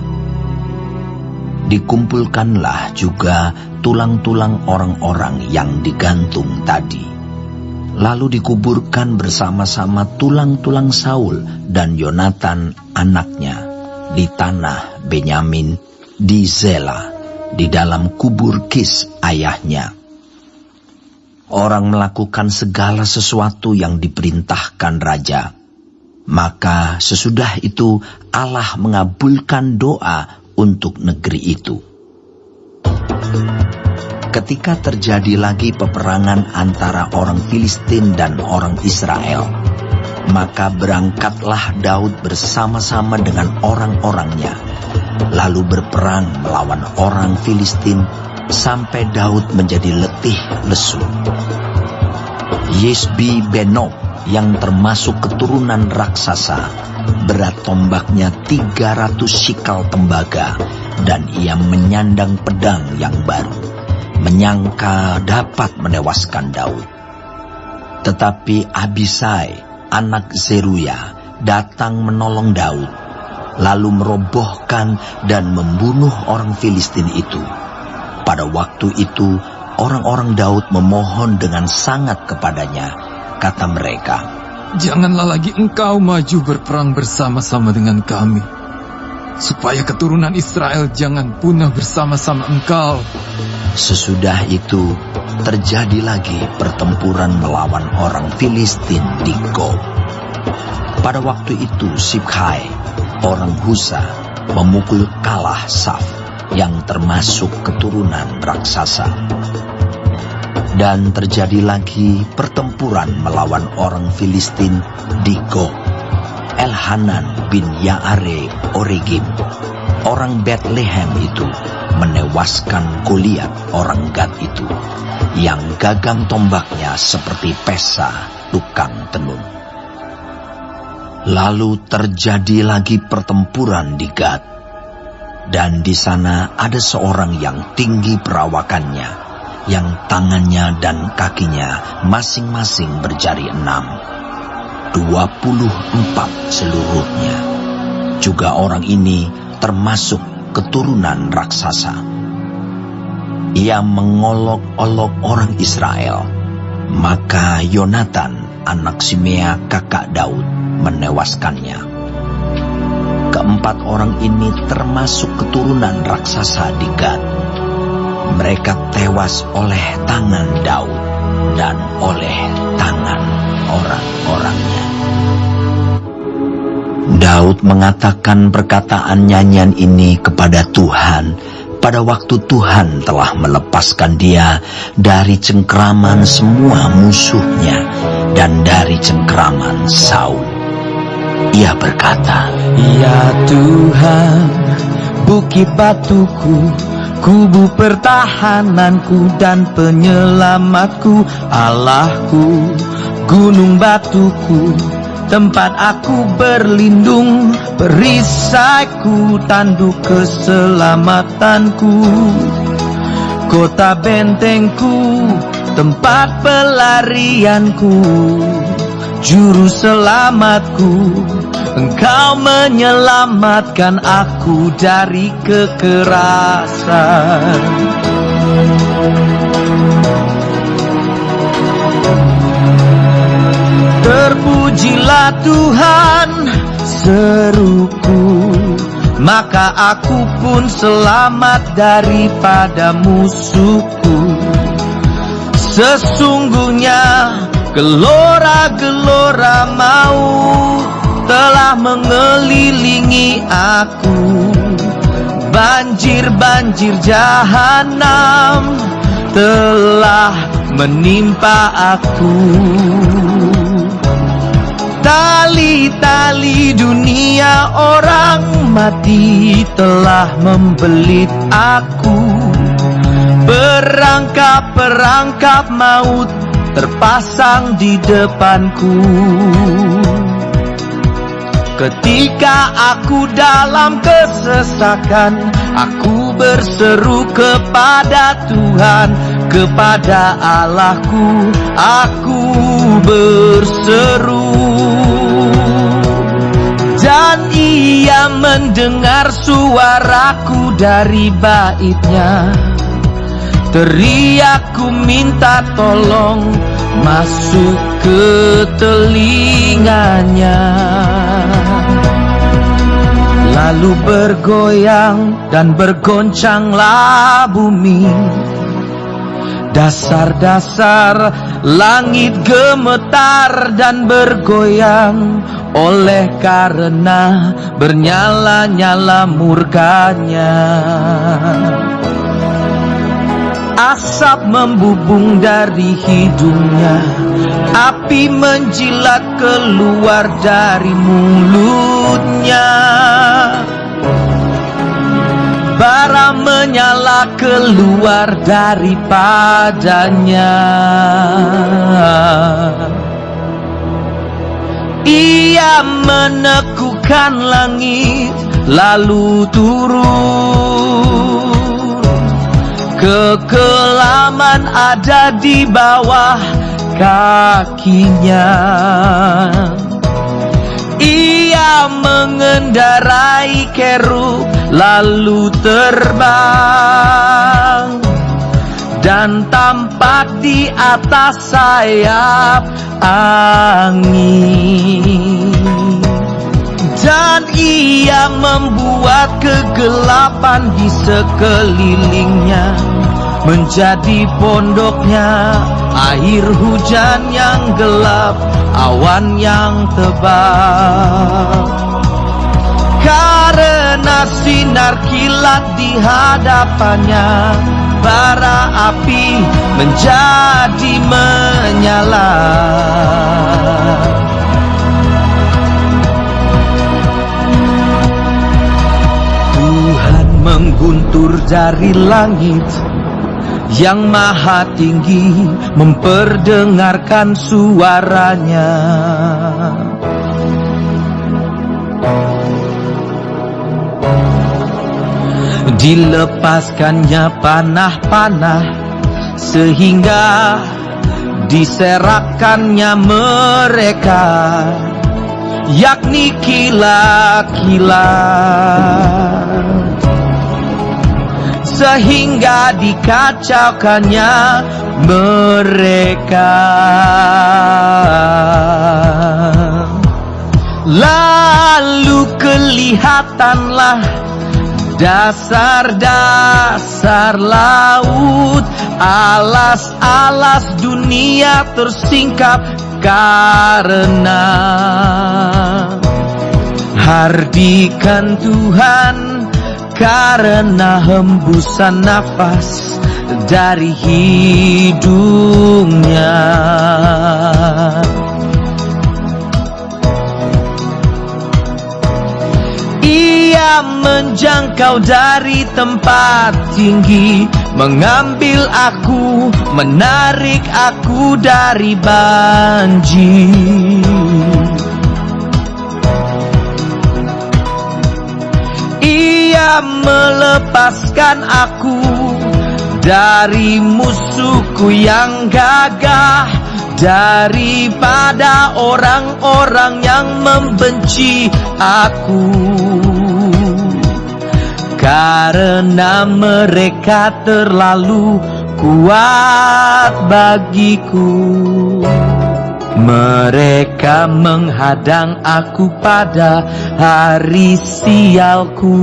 Dikumpulkanlah juga tulang-tulang orang-orang yang digantung tadi. Lalu dikuburkan bersama-sama tulang-tulang Saul dan Yonatan anaknya di tanah Benyamin di Zela, di dalam kubur Kis ayahnya. Orang melakukan segala sesuatu yang diperintahkan raja. Maka sesudah itu Allah mengabulkan doa untuk negeri itu. Ketika terjadi lagi peperangan antara orang Filistin dan orang Israel, maka berangkatlah Daud bersama-sama dengan orang-orangnya, lalu berperang melawan orang Filistin sampai Daud menjadi letih lesu. Yesbi Benob yang termasuk keturunan raksasa, berat tombaknya 300 sikal tembaga, dan ia menyandang pedang yang baru, menyangka dapat menewaskan Daud. Tetapi Abisai, anak Zeruya, datang menolong Daud, lalu merobohkan dan membunuh orang Filistin itu. Pada waktu itu, orang-orang Daud memohon dengan sangat kepadanya. Kata mereka, "Janganlah lagi engkau maju berperang bersama-sama dengan kami, supaya keturunan Israel jangan punah bersama-sama engkau." Sesudah itu, terjadi lagi pertempuran melawan orang Filistin di Gob. Pada waktu itu Sibhai, orang Husa, memukul kalah Saf, yang termasuk keturunan raksasa. Dan terjadi lagi pertempuran melawan orang Filistin di Gob. Elhanan bin Yaare Oregim, orang Bethlehem itu, menewaskan Goliat orang Gad itu, yang gagang tombaknya seperti pesa tukang tenun. Lalu terjadi lagi pertempuran di Gad, dan di sana ada seorang yang tinggi perawakannya, yang tangannya dan kakinya masing-masing berjari 6, 24 seluruhnya. Juga orang ini termasuk keturunan raksasa. Ia mengolok-olok orang Israel. Maka Yonatan, anak Simea kakak Daud, menewaskannya. Keempat orang ini termasuk keturunan raksasa di Gad. Mereka tewas oleh tangan Daud dan oleh tangan orang-orangnya. Daud mengatakan perkataan nyanyian ini kepada Tuhan pada waktu Tuhan telah melepaskan dia dari cengkraman semua musuhnya dan dari cengkraman Saul. Ia berkata, "Ya Tuhan, bukit batuku, kubu pertahananku dan penyelamatku, Allahku, gunung batuku, tempat aku berlindung, perisaiku, tanduk keselamatanku, kota bentengku, tempat pelarianku, juru selamatku. Engkau menyelamatkan aku dari kekerasan. Terpujilah Tuhan, seruku, maka aku pun selamat daripada musuhku. Sesungguhnya gelora-gelora maut telah mengelilingi aku, banjir-banjir jahanam telah menimpa aku. Tali-tali dunia orang mati telah membelit aku, perangkap-perangkap maut terpasang di depanku. Ketika aku dalam kesesakan, aku berseru kepada Tuhan, kepada Allahku, aku berseru. Dan Ia mendengar suaraku dari baitnya. Teriakku minta tolong masuk ke telinganya. Lalu bergoyang dan bergoncanglah bumi, dasar-dasar langit gemetar dan bergoyang, oleh karena bernyala-nyala murkanya. Asap membubung dari hidungnya, api menjilat keluar dari mulutnya, bara menyala keluar daripadanya. Ia menekukan langit lalu turun, kekelaman ada di bawah kakinya. Ia mengendarai kerub lalu terbang, dan tampak di atas sayap angin. Dan Ia membuat kegelapan di sekelilingnya menjadi pondoknya, air hujan yang gelap, awan yang tebal. Karena sinar kilat di hadapannya, bara api menjadi menyala. Tuhan mengguntur dari langit yang maha tinggi, memperdengarkan suaranya. Dilepaskannya panah-panah sehingga diserakannya mereka, yakni kilat-kilat, sehingga dikacaukannya mereka. Lalu kelihatanlah dasar-dasar laut, alas-alas dunia tersingkap karena Hardikan Tuhan karena hembusan nafas dari hidungnya. Ia menjangkau dari tempat tinggi, mengambil aku, menarik aku dari banjir. Ia melepaskan aku dari musuhku yang gagah, daripada orang-orang yang membenci aku, karena mereka terlalu kuat bagiku. Mereka menghadang aku pada hari sialku,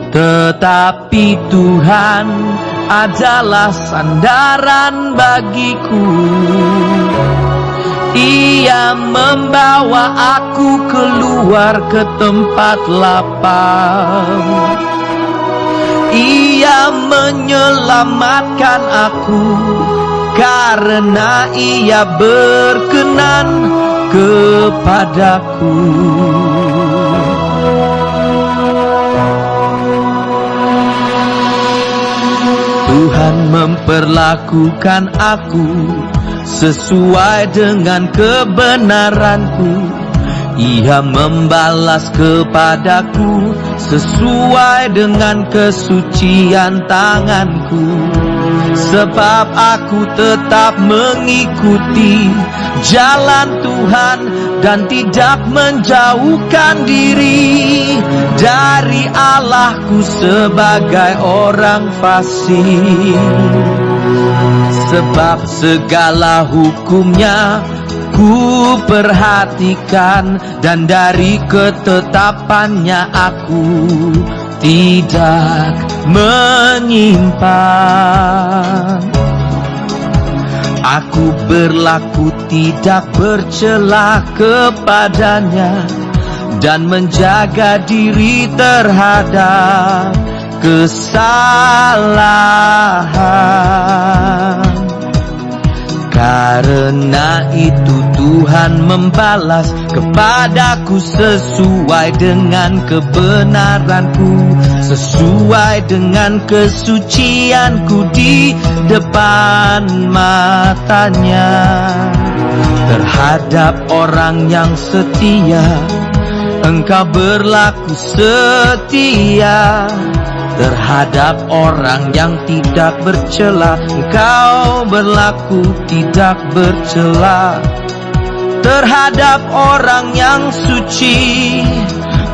tetapi Tuhan adalah sandaran bagiku. Ia membawa aku keluar ke tempat lapang. Ia menyelamatkan aku, karena Ia berkenan kepadaku. Tuhan memperlakukan aku sesuai dengan kebenaranku. Ia membalas kepadaku sesuai dengan kesucian tanganku. Sebab aku tetap mengikuti jalan Tuhan dan tidak menjauhkan diri dari Allahku sebagai orang fasik. Sebab segala hukumnya ku perhatikan, dan dari ketetapannya aku tidak menyimpan. Aku berlaku tidak bercela kepadanya, dan menjaga diri terhadap kesalahan. Karena itu Tuhan membalas kepadaku sesuai dengan kebenaranku, sesuai dengan kesucianku di depan matanya. Terhadap orang yang setia, Engkau berlaku setia. Terhadap orang yang tidak bercela, Engkau berlaku tidak bercela. Terhadap orang yang suci,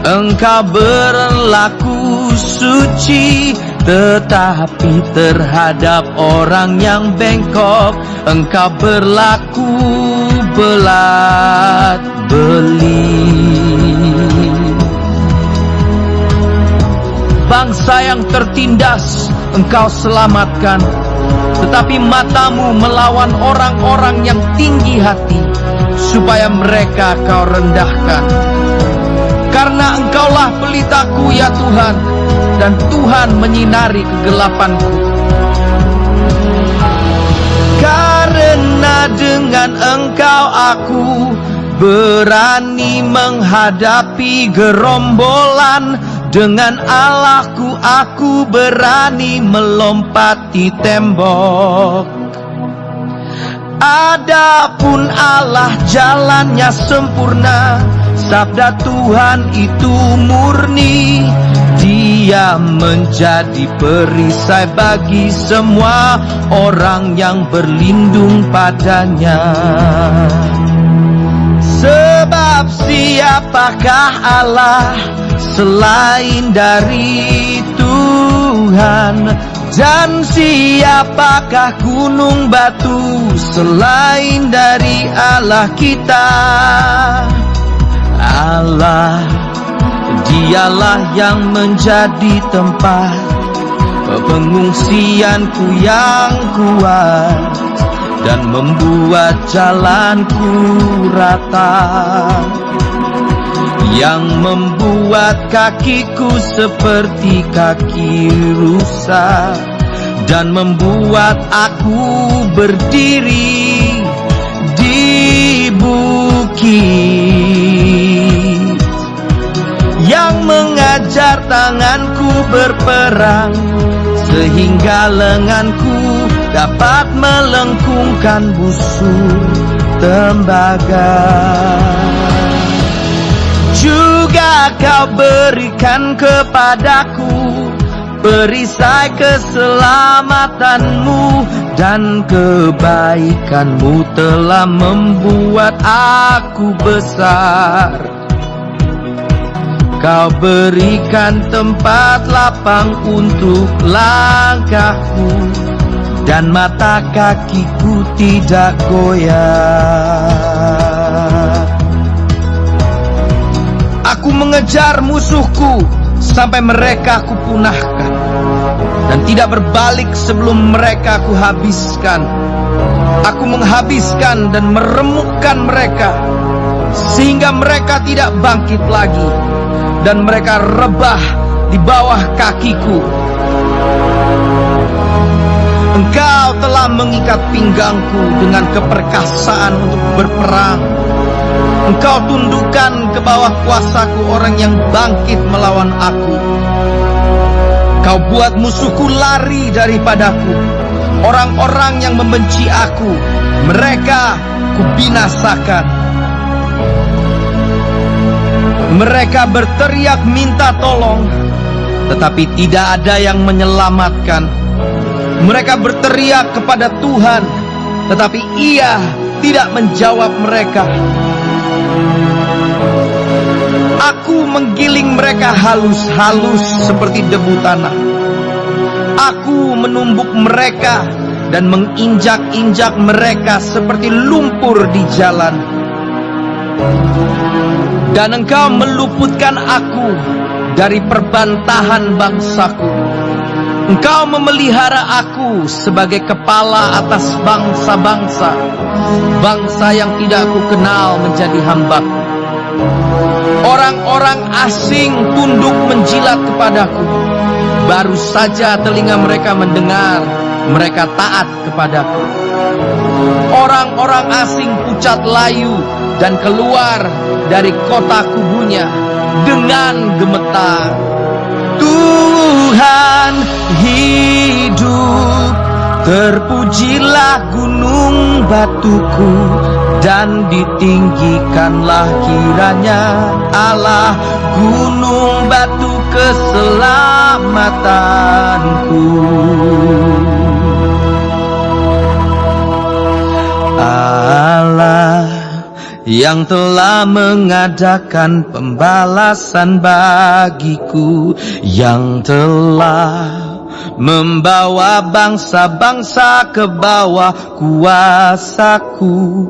Engkau berlaku suci. Tetapi terhadap orang yang bengkok, Engkau berlaku belat beli. Bangsa yang tertindas Engkau selamatkan, tetapi matamu melawan orang-orang yang tinggi hati, supaya mereka Kau rendahkan. Karena Engkaulah pelitaku ya Tuhan, dan Tuhan menyinari kegelapanku. Karena dengan Engkau aku berani menghadapi gerombolan. Dengan Allahku aku berani melompati tembok. Adapun Allah jalannya sempurna, sabda Tuhan itu murni. Dia menjadi perisai bagi semua orang yang berlindung padanya. Sebab siapakah Allah selain dari Tuhan, dan siapakah gunung batu selain dari Allah kita? Allah, Dialah yang menjadi tempat pengungsianku yang kuat, dan membuat jalanku rata. yang membuat kakiku seperti kaki rusa dan membuat aku berdiri di bukit, yang mengajar tanganku berperang sehingga lenganku dapat melengkungkan busur tembaga. Juga kau berikan kepadaku perisai keselamatanmu, dan kebaikanmu telah membuat aku besar. Kau berikan tempat lapang untuk langkahku, dan mata kakiku tidak goyah. Aku mengejar musuhku sampai mereka aku punahkan, dan tidak berbalik sebelum mereka aku habiskan. Aku menghabiskan dan meremukkan mereka, sehingga mereka tidak bangkit lagi, dan mereka rebah di bawah kakiku. Engkau telah mengikat pinggangku dengan keperkasaan untuk berperang. Engkau tundukkan ke bawah kuasaku orang yang bangkit melawan aku. Kau buat musuhku lari daripadaku. Orang-orang yang membenci aku, mereka kubinasakan. Mereka berteriak minta tolong, tetapi tidak ada yang menyelamatkan. Mereka berteriak kepada Tuhan, tetapi Ia tidak menjawab mereka. Aku menggiling mereka halus-halus seperti debu tanah. Aku menumbuk mereka dan menginjak-injak mereka seperti lumpur di jalan. Dan Engkau meluputkan aku dari perbantahan bangsaku. Engkau memelihara aku sebagai kepala atas bangsa-bangsa, bangsa yang tidak aku kenal menjadi hambaku. Orang-orang asing tunduk menjilat kepadaku. Baru saja telinga mereka mendengar, mereka taat kepadaku. Orang-orang asing pucat layu dan keluar dari kota kubunya dengan gemetar. Tuhan hidup, terpujilah gunung batuku, dan ditinggikanlah kiranya Allah, gunung batu keselamatanku. Allah yang telah mengadakan pembalasan bagiku, yang telah membawa bangsa-bangsa ke bawah kuasaku,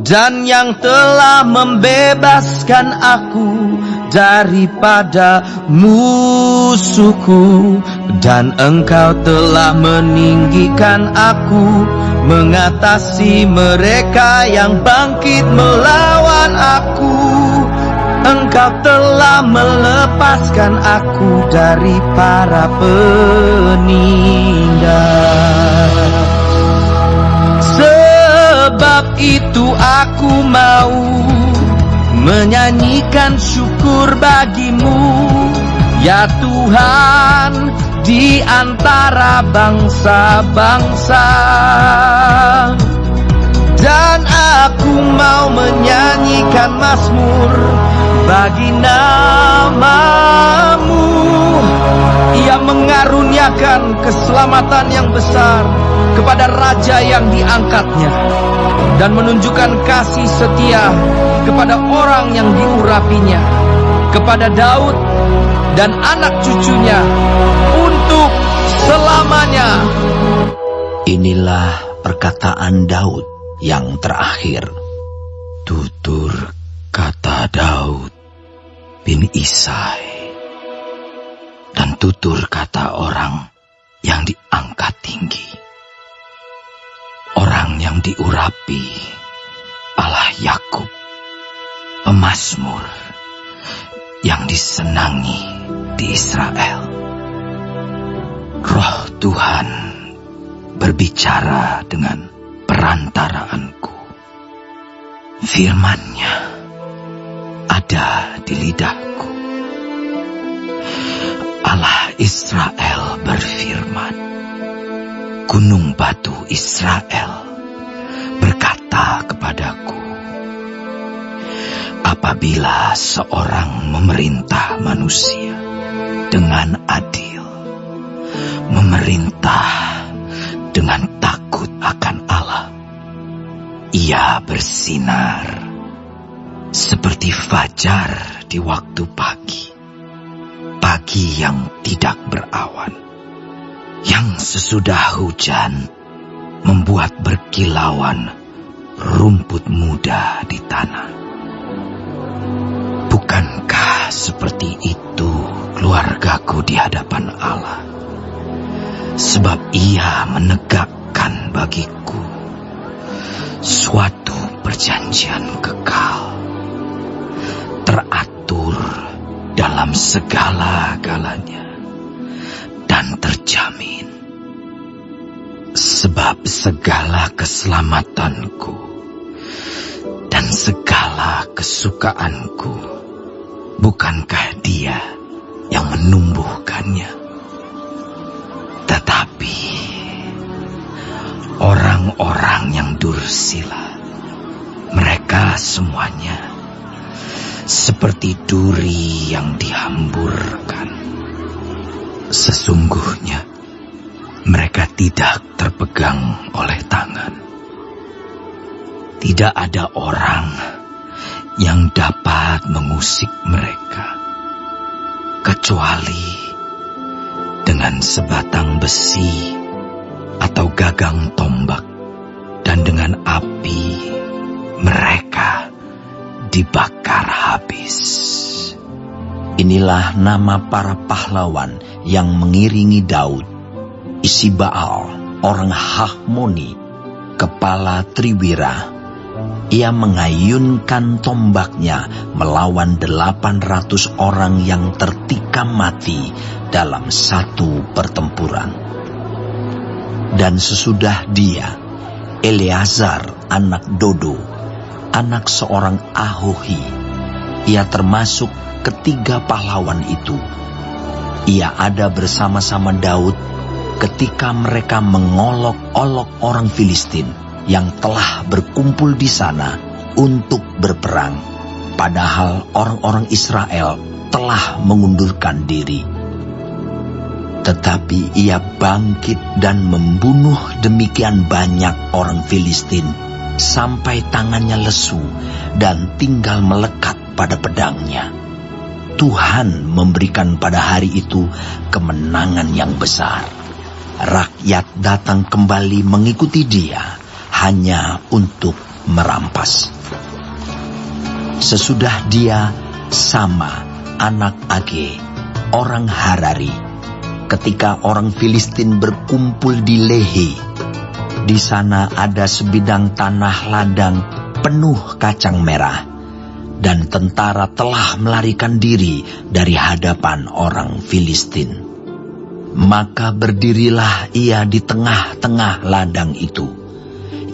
dan yang telah membebaskan aku daripada musuhku. Dan Engkau telah meninggikan aku mengatasi mereka yang bangkit melawan aku. Engkau telah melepaskan aku dari para penindas. Sebab itu aku mau menyanyikan syukur bagimu, ya Tuhan, di antara bangsa-bangsa. Dan aku mau menyanyikan mazmur bagi nama-Mu. Ia mengaruniakan keselamatan yang besar kepada raja yang diangkatnya, dan menunjukkan kasih setia kepada orang yang diurapinya, kepada Daud dan anak cucunya untuk selamanya. Inilah perkataan Daud yang terakhir. Tutur kata Daud bin Isai, dan tutur kata orang yang diangkat tinggi, orang yang diurapi Allah Yakub, pemazmur yang disenangi di Israel. Roh Tuhan berbicara dengan perantaraanku. Firman-Nya ada di lidahku. Allah Israel berfirman, Gunung batu Israel berkata kepadaku, apabila seorang memerintah manusia dengan adil, memerintah dengan takut akan Allah, ia bersinar seperti fajar di waktu pagi, pagi yang tidak berawan, yang sesudah hujan membuat berkilauan rumput muda di tanah. Bukankah seperti itu keluargaku di hadapan Allah? Sebab ia menegakkan bagiku suatu perjanjian kekal, teratur dalam segala-galanya dan terjamin. Sebab segala keselamatanku dan segala kesukaanku, bukankah Dia yang menumbuhkannya? Tetapi orang-orang yang dursila, mereka semuanya seperti duri yang dihamburkan. Sesungguhnya mereka tidak terpegang oleh tangan. Tidak ada orang yang dapat mengusik mereka, kecuali dengan sebatang besi atau gagang tombak, dan dengan api mereka dibakar habis. Inilah nama para pahlawan yang mengiringi Daud. Isibaal, orang Hahmoni, kepala Triwira. Ia mengayunkan tombaknya melawan 800 orang yang tertikam mati dalam satu pertempuran. Dan sesudah dia, Eleazar anak Dodo, anak seorang Ahohi, ia termasuk ketiga pahlawan itu. Ia ada bersama-sama Daud ketika mereka mengolok-olok orang Filistin yang telah berkumpul di sana untuk berperang, padahal orang-orang Israel telah mengundurkan diri. Tetapi ia bangkit dan membunuh demikian banyak orang Filistin sampai tangannya lesu dan tinggal melekat pada pedangnya. Tuhan memberikan pada hari itu kemenangan yang besar. Rakyat datang kembali mengikuti dia hanya untuk merampas. Sesudah dia, Sama anak Age, orang Harari, ketika orang Filistin berkumpul di Lehi. Di sana ada sebidang tanah ladang penuh kacang merah, dan tentara telah melarikan diri dari hadapan orang Filistin. Maka berdirilah ia di tengah-tengah ladang itu.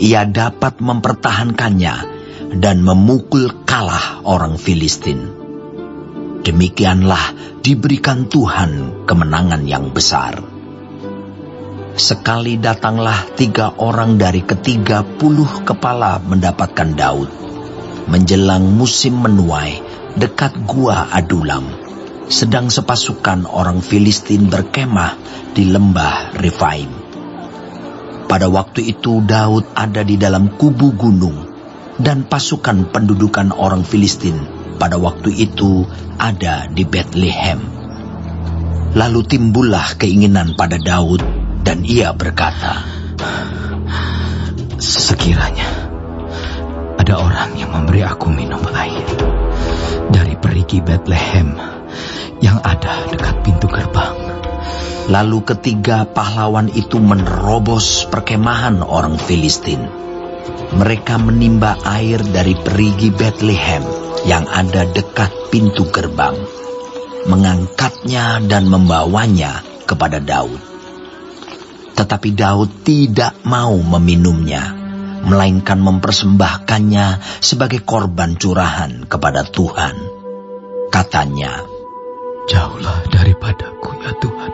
Ia dapat mempertahankannya dan memukul kalah orang Filistin. Demikianlah diberikan Tuhan kemenangan yang besar. Sekali datanglah 3 orang dari ke-30 kepala mendapatkan Daud, menjelang musim menuai dekat gua Adulam, sedang sepasukan orang Filistin berkemah di lembah Refaim. Pada waktu itu Daud ada di dalam kubu gunung, dan pasukan pendudukan orang Filistin pada waktu itu ada di Betlehem. Lalu timbullah keinginan pada Daud, dan ia berkata, sekiranya ada orang yang memberi aku minum air dari perigi Betlehem yang ada dekat pintu gerbang. Lalu ketiga pahlawan itu menerobos perkemahan orang Filistin, mereka menimba air dari perigi Bethlehem yang ada dekat pintu gerbang, mengangkatnya dan membawanya kepada Daud. Tetapi Daud tidak mau meminumnya, melainkan mempersembahkannya sebagai korban curahan kepada Tuhan. Katanya, "Jauhlah daripadaku ya Tuhan,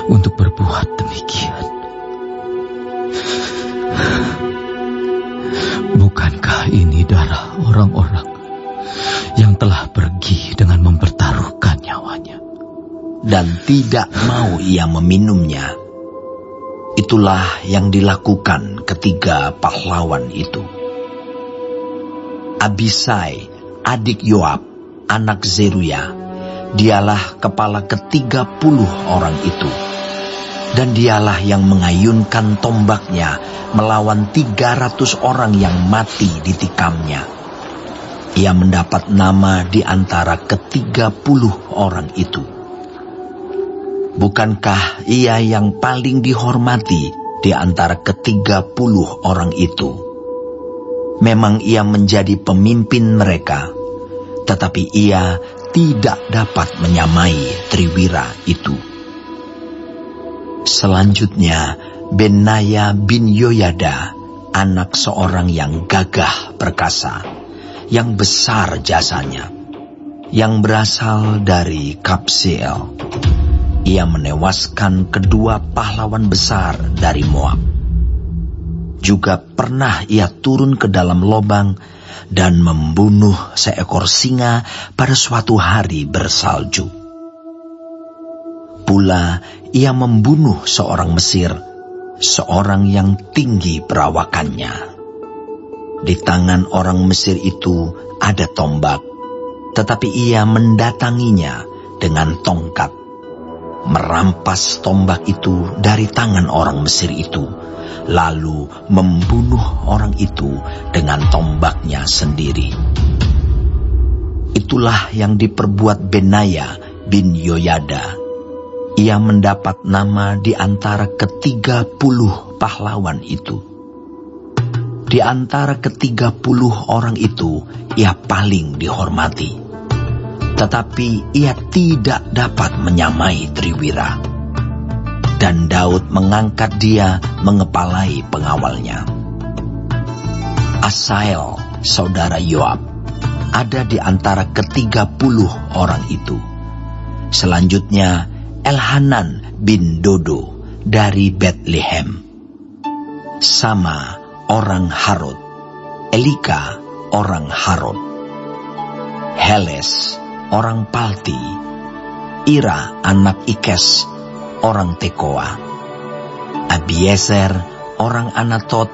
untuk berbuat demikian. Bukankah ini darah orang-orang yang telah pergi dengan mempertaruhkan nyawanya?" Dan tidak mau ia meminumnya. Itulah yang dilakukan ketiga pahlawan itu. Abisai, adik Yoab, anak Zeruya, dialah kepala ke-30 orang itu. Dan dialah yang mengayunkan tombaknya melawan 300 orang yang mati ditikamnya. Ia mendapat nama di antara ke-30 orang itu. Bukankah ia yang paling dihormati di antara ke-30 orang itu? Memang ia menjadi pemimpin mereka, tetapi ia tidak dapat menyamai Triwira itu. Selanjutnya, Benaya bin Yoyada, anak seorang yang gagah perkasa, yang besar jasanya, yang berasal dari Kabseel. Ia menewaskan kedua pahlawan besar dari Moab. Juga pernah ia turun ke dalam lobang dan membunuh seekor singa pada suatu hari bersalju. Pula ia membunuh seorang Mesir, seorang yang tinggi perawakannya. Di tangan orang Mesir itu ada tombak, tetapi ia mendatanginya dengan tongkat, merampas tombak itu dari tangan orang Mesir itu, lalu membunuh orang itu dengan tombaknya sendiri. Itulah yang diperbuat Benaya bin Yoyada. Ia mendapat nama di antara ke-30 pahlawan itu. Di antara ke-30 orang itu, ia paling dihormati. Tetapi ia tidak dapat menyamai Triwira. Dan Daud mengangkat dia mengepalai pengawalnya. Asael, saudara Yoab, ada di antara ke-30 orang itu. Selanjutnya, Elhanan bin Dodo dari Bethlehem. Sama orang Harod. Elika orang Harod. Heles orang Palti. Ira anak Ikes orang Tekoa. Abiezer orang Anatot.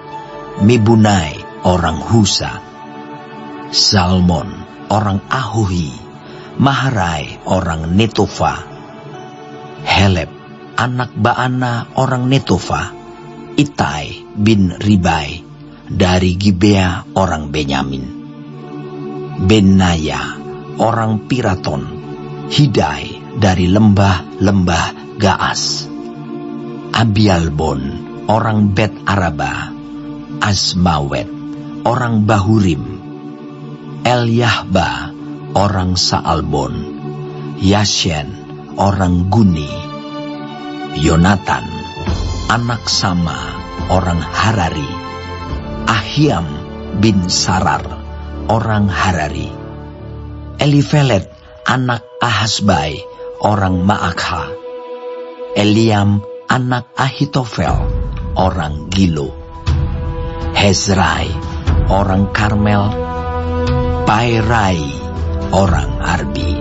Mibunai orang Husa. Salmon orang Ahuhi. Maharai orang Netofa. Heleb anak Baana orang Netofa. Itai bin Ribai dari Gibea orang Benyamin. Benaya orang Piraton. Hidai dari lembah-lembah Gaas. Abialbon orang Bet Araba. Asmawet orang Bahurim. Elyahba orang Saalbon. Yashen orang Guni. Yonatan anak Sama orang Harari. Ahiam bin Sarar orang Harari. Elifelet anak Ahasbai orang Maakha. Eliam anak Ahitofel orang Gilo. Hezrai orang Karmel. Pairai orang Arbi.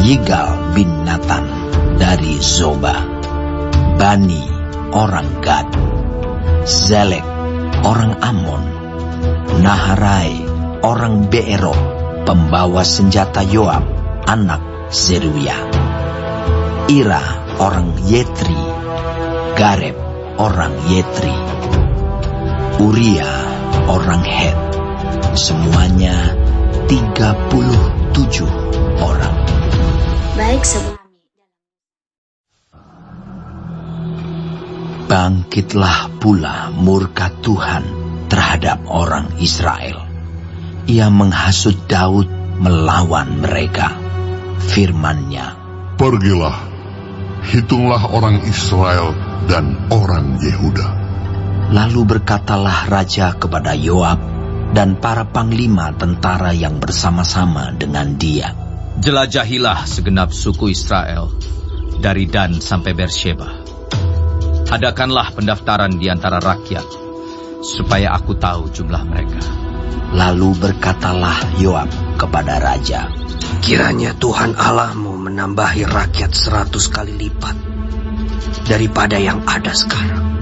Yigal bin Natan dari Zoba. Bani orang Gad. Zelek orang Amon. Naharai orang Beero, pembawa senjata Yoab, anak Zeruya. Ira orang Yetri. Gareb orang Yetri. Uria orang Het. Semuanya 37 orang. Baik, sebelum Bangkitlah pula murka Tuhan terhadap orang Israel. Ia menghasut Daud melawan mereka. Firman-Nya, Pergilah, hitunglah orang Israel dan orang Yehuda. Lalu berkatalah raja kepada Yoab dan para panglima tentara yang bersama-sama dengan dia, Jelajahilah segenap suku Israel, dari Dan sampai Beersheba. Adakanlah pendaftaran di antara rakyat, supaya aku tahu jumlah mereka. Lalu berkatalah Yoab kepada raja, Kiranya Tuhan Allahmu menambahi rakyat 100 kali lipat daripada yang ada sekarang.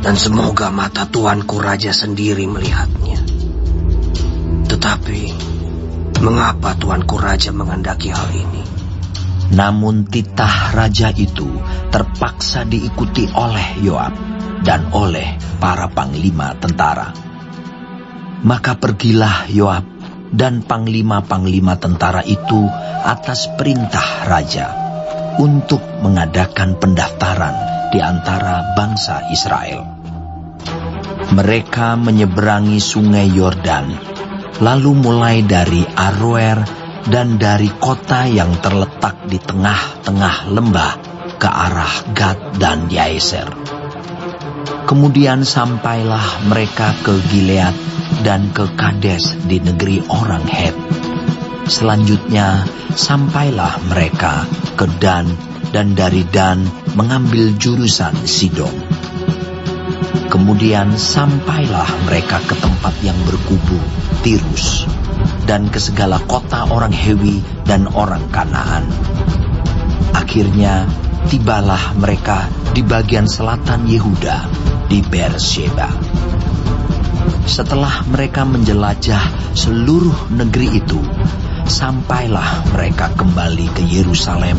Dan semoga mata Tuanku Raja sendiri melihatnya. Tetapi, mengapa Tuanku Raja menghendaki hal ini? Namun titah raja itu terpaksa diikuti oleh Yoab dan oleh para panglima tentara. Maka pergilah Yoab dan panglima-panglima tentara itu atas perintah raja untuk mengadakan pendaftaran di antara bangsa Israel. Mereka menyeberangi sungai Yordan, lalu mulai dari Aroer dan dari kota yang terletak di tengah-tengah lembah ke arah Gad dan Yaeser. Kemudian sampailah mereka ke Gilead dan ke Kades di negeri orang Het. Selanjutnya sampailah mereka ke Dan, dan dari Dan mengambil jurusan Sidon. Kemudian sampailah mereka ke tempat yang berkubu, Tirus, dan ke segala kota orang Hewi dan orang Kanaan. Akhirnya tibalah mereka di bagian selatan Yehuda, di Beersheba. Setelah mereka menjelajah seluruh negeri itu, sampailah mereka kembali ke Yerusalem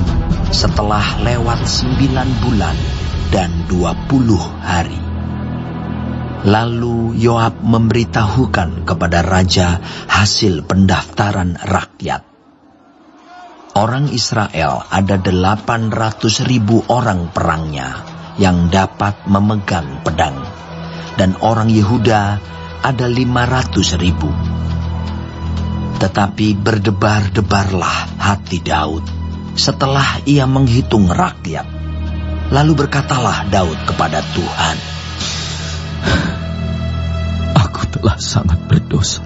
setelah lewat 9 bulan dan 20 hari. Lalu Yoab memberitahukan kepada raja hasil pendaftaran rakyat. Orang Israel ada 800.000 orang perangnya yang dapat memegang pedang, dan orang Yehuda ada 500.000. Tetapi berdebar-debarlah hati Daud setelah ia menghitung rakyat. Lalu berkatalah Daud kepada Tuhan, Aku telah sangat berdosa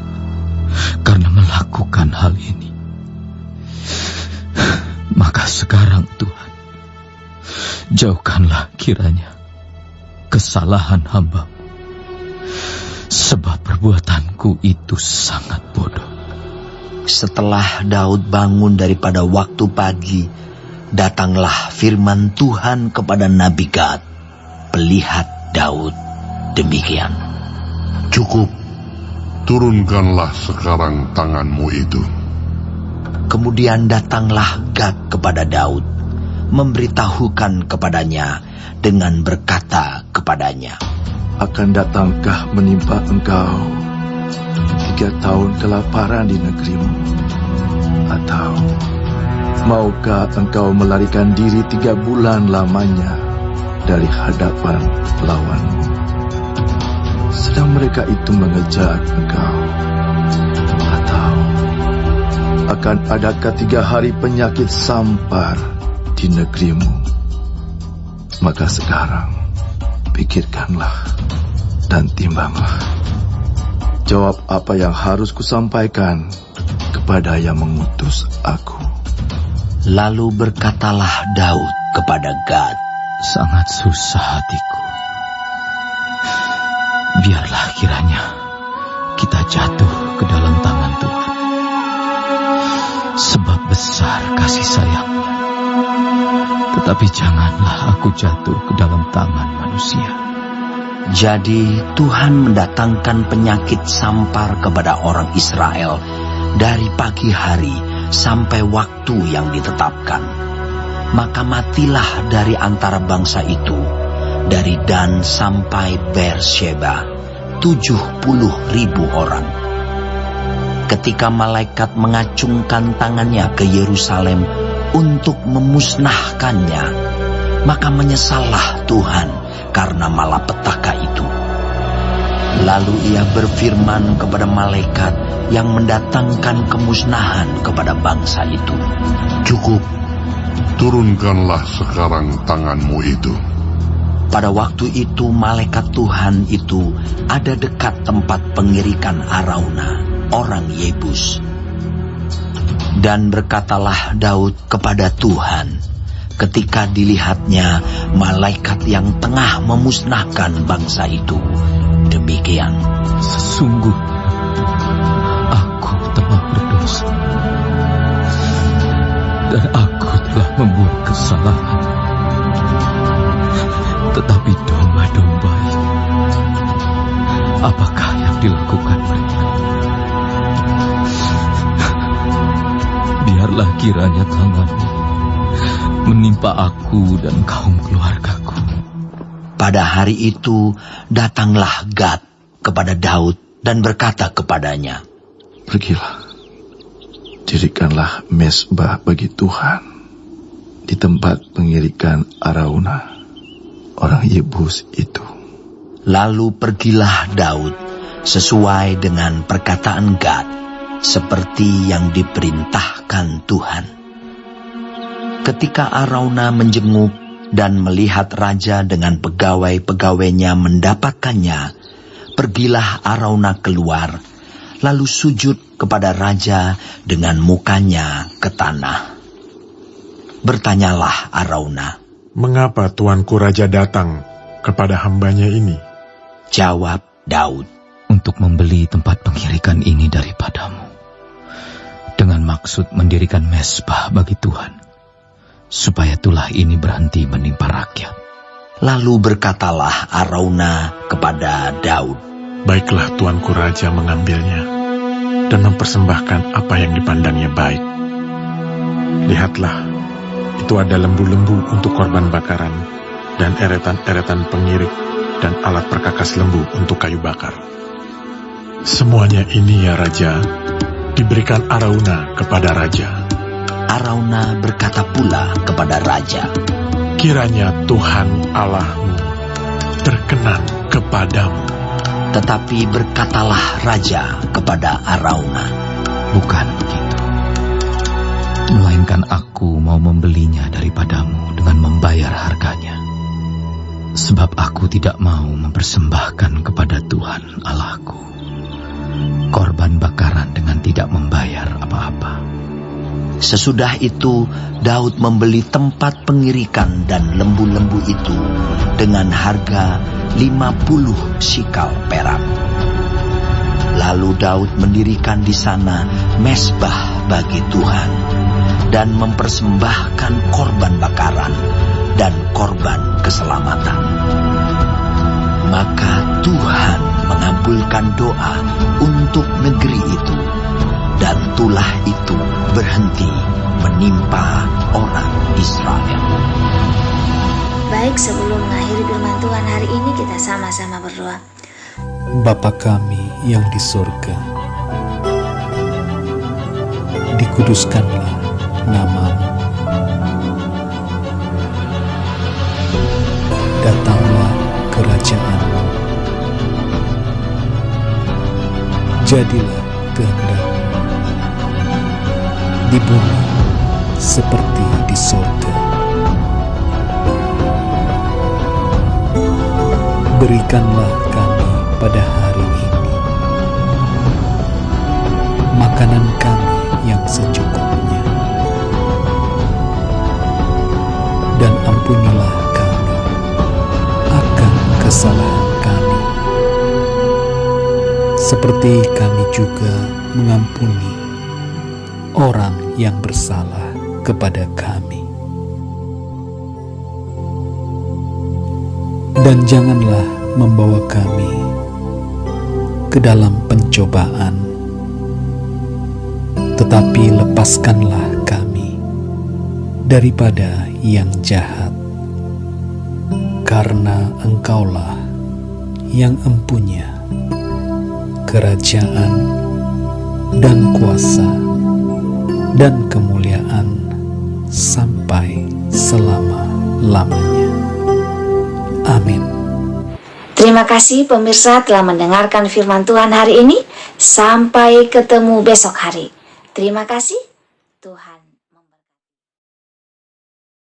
karena melakukan hal ini. Maka sekarang Tuhan, jauhkanlah kiranya kesalahan hamba, sebab perbuatanku itu sangat bodoh. Setelah Daud bangun daripada waktu pagi, datanglah firman Tuhan kepada Nabi Gad, pelihat Daud, demikian. Cukup, turunkanlah sekarang tanganmu itu. Kemudian datanglah Gad kepada Daud, memberitahukan kepadanya dengan berkata kepadanya, Akan datangkah menimpa engkau 3 tahun kelaparan di negerimu? Atau maukah engkau melarikan diri 3 bulan lamanya dari hadapan lawanmu? Sedang mereka itu mengejar engkau. Atau akan adakah 3 hari penyakit sampar di negerimu? Maka sekarang pikirkanlah dan timbanglah. Jawab apa yang harus kusampaikan kepada yang mengutus aku. Lalu berkatalah Daud kepada Gad, Sangat susah hatiku. Biarlah kiranya kita jatuh ke dalam tangan Tuhan, sebab besar kasih sayangnya. Tetapi janganlah aku jatuh ke dalam tangan manusia. Jadi Tuhan mendatangkan penyakit sampar kepada orang Israel dari pagi hari sampai waktu yang ditetapkan. Maka matilah dari antara bangsa itu, dari Dan sampai Beersheba, 70.000 orang. Ketika malaikat mengacungkan tangannya ke Yerusalem untuk memusnahkannya, maka menyesallah Tuhan karena malapetaka itu. Lalu ia berfirman kepada malaikat yang mendatangkan kemusnahan kepada bangsa itu, "Cukup, turunkanlah sekarang tanganmu itu." Pada waktu itu malaikat Tuhan itu ada dekat tempat pengirikan Arauna, orang Yebus. Dan berkatalah Daud kepada Tuhan, ketika dilihatnya malaikat yang tengah memusnahkan bangsa itu, demikian, "Sesungguhnya aku telah berdosa, dan aku telah membuat kesalahan. Tetapi domba-domba ini, apakah yang dilakukan mereka? Biarlah kiranya tanganmu menimpa aku dan kaum keluargaku." Pada hari itu datanglah Gad kepada Daud dan berkata kepadanya, "Pergilah, dirikanlah mezbah bagi Tuhan di tempat pengirikan Arauna, orang Yebus itu." Lalu pergilah Daud sesuai dengan perkataan Gad, seperti yang diperintahkan Tuhan. Ketika Arauna menjenguk dan melihat raja dengan pegawai-pegawainya mendapatkannya, pergilah Arauna keluar, lalu sujud kepada raja dengan mukanya ke tanah. Bertanyalah Arauna, "Mengapa tuanku raja datang kepada hambanya ini?" Jawab Daud, "Untuk membeli tempat pengirikan ini daripadamu, dengan maksud mendirikan mezbah bagi Tuhan, supaya tulah ini berhenti menimpa rakyat." Lalu berkatalah Arauna kepada Daud, "Baiklah tuanku raja mengambilnya dan mempersembahkan apa yang dipandangnya baik. Lihatlah, itu ada lembu-lembu untuk korban bakaran, dan eretan-eretan pengirik, dan alat perkakas lembu untuk kayu bakar. Semuanya ini ya raja, diberikan Arauna kepada raja." Arauna berkata pula kepada raja, "Kiranya Tuhan Allahmu berkenan kepadamu." Tetapi berkatalah raja kepada Arauna, "Bukan begitu, melainkan aku mau membelinya daripadamu dengan membayar harganya. Sebab aku tidak mau mempersembahkan kepada Tuhan Allahku korban bakaran dengan tidak membayar apa-apa." Sesudah itu Daud membeli tempat pengirikan dan lembu-lembu itu dengan harga 50 sikal perak. Lalu Daud mendirikan di sana mezbah bagi Tuhan dan mempersembahkan korban bakaran dan korban keselamatan. Maka Tuhan mengabulkan doa untuk negeri itu, dan tulah itu berhenti menimpa orang Israel. Baik, sebelum mengakhiri firman Tuhan hari ini, kita sama-sama berdoa. Bapa kami yang di surga, dikuduskanlah nama-Mu. Datanglah kerajaan-Mu. Jadilah kehendak-Mu di bumi seperti di surga. Berikanlah kami pada hari ini makanan kami yang secukupnya, dan ampunilah kami akan kesalahan kami, seperti kami juga mengampuni orang yang bersalah kepada kami. Dan janganlah membawa kami ke dalam pencobaan, tetapi lepaskanlah kami daripada yang jahat, karena Engkaulah yang empunya kerajaan dan kuasa dan kemuliaan sampai selama-lamanya. Amin. Terima kasih pemirsa telah mendengarkan firman Tuhan hari ini. Sampai ketemu besok hari. Terima kasih. Tuhan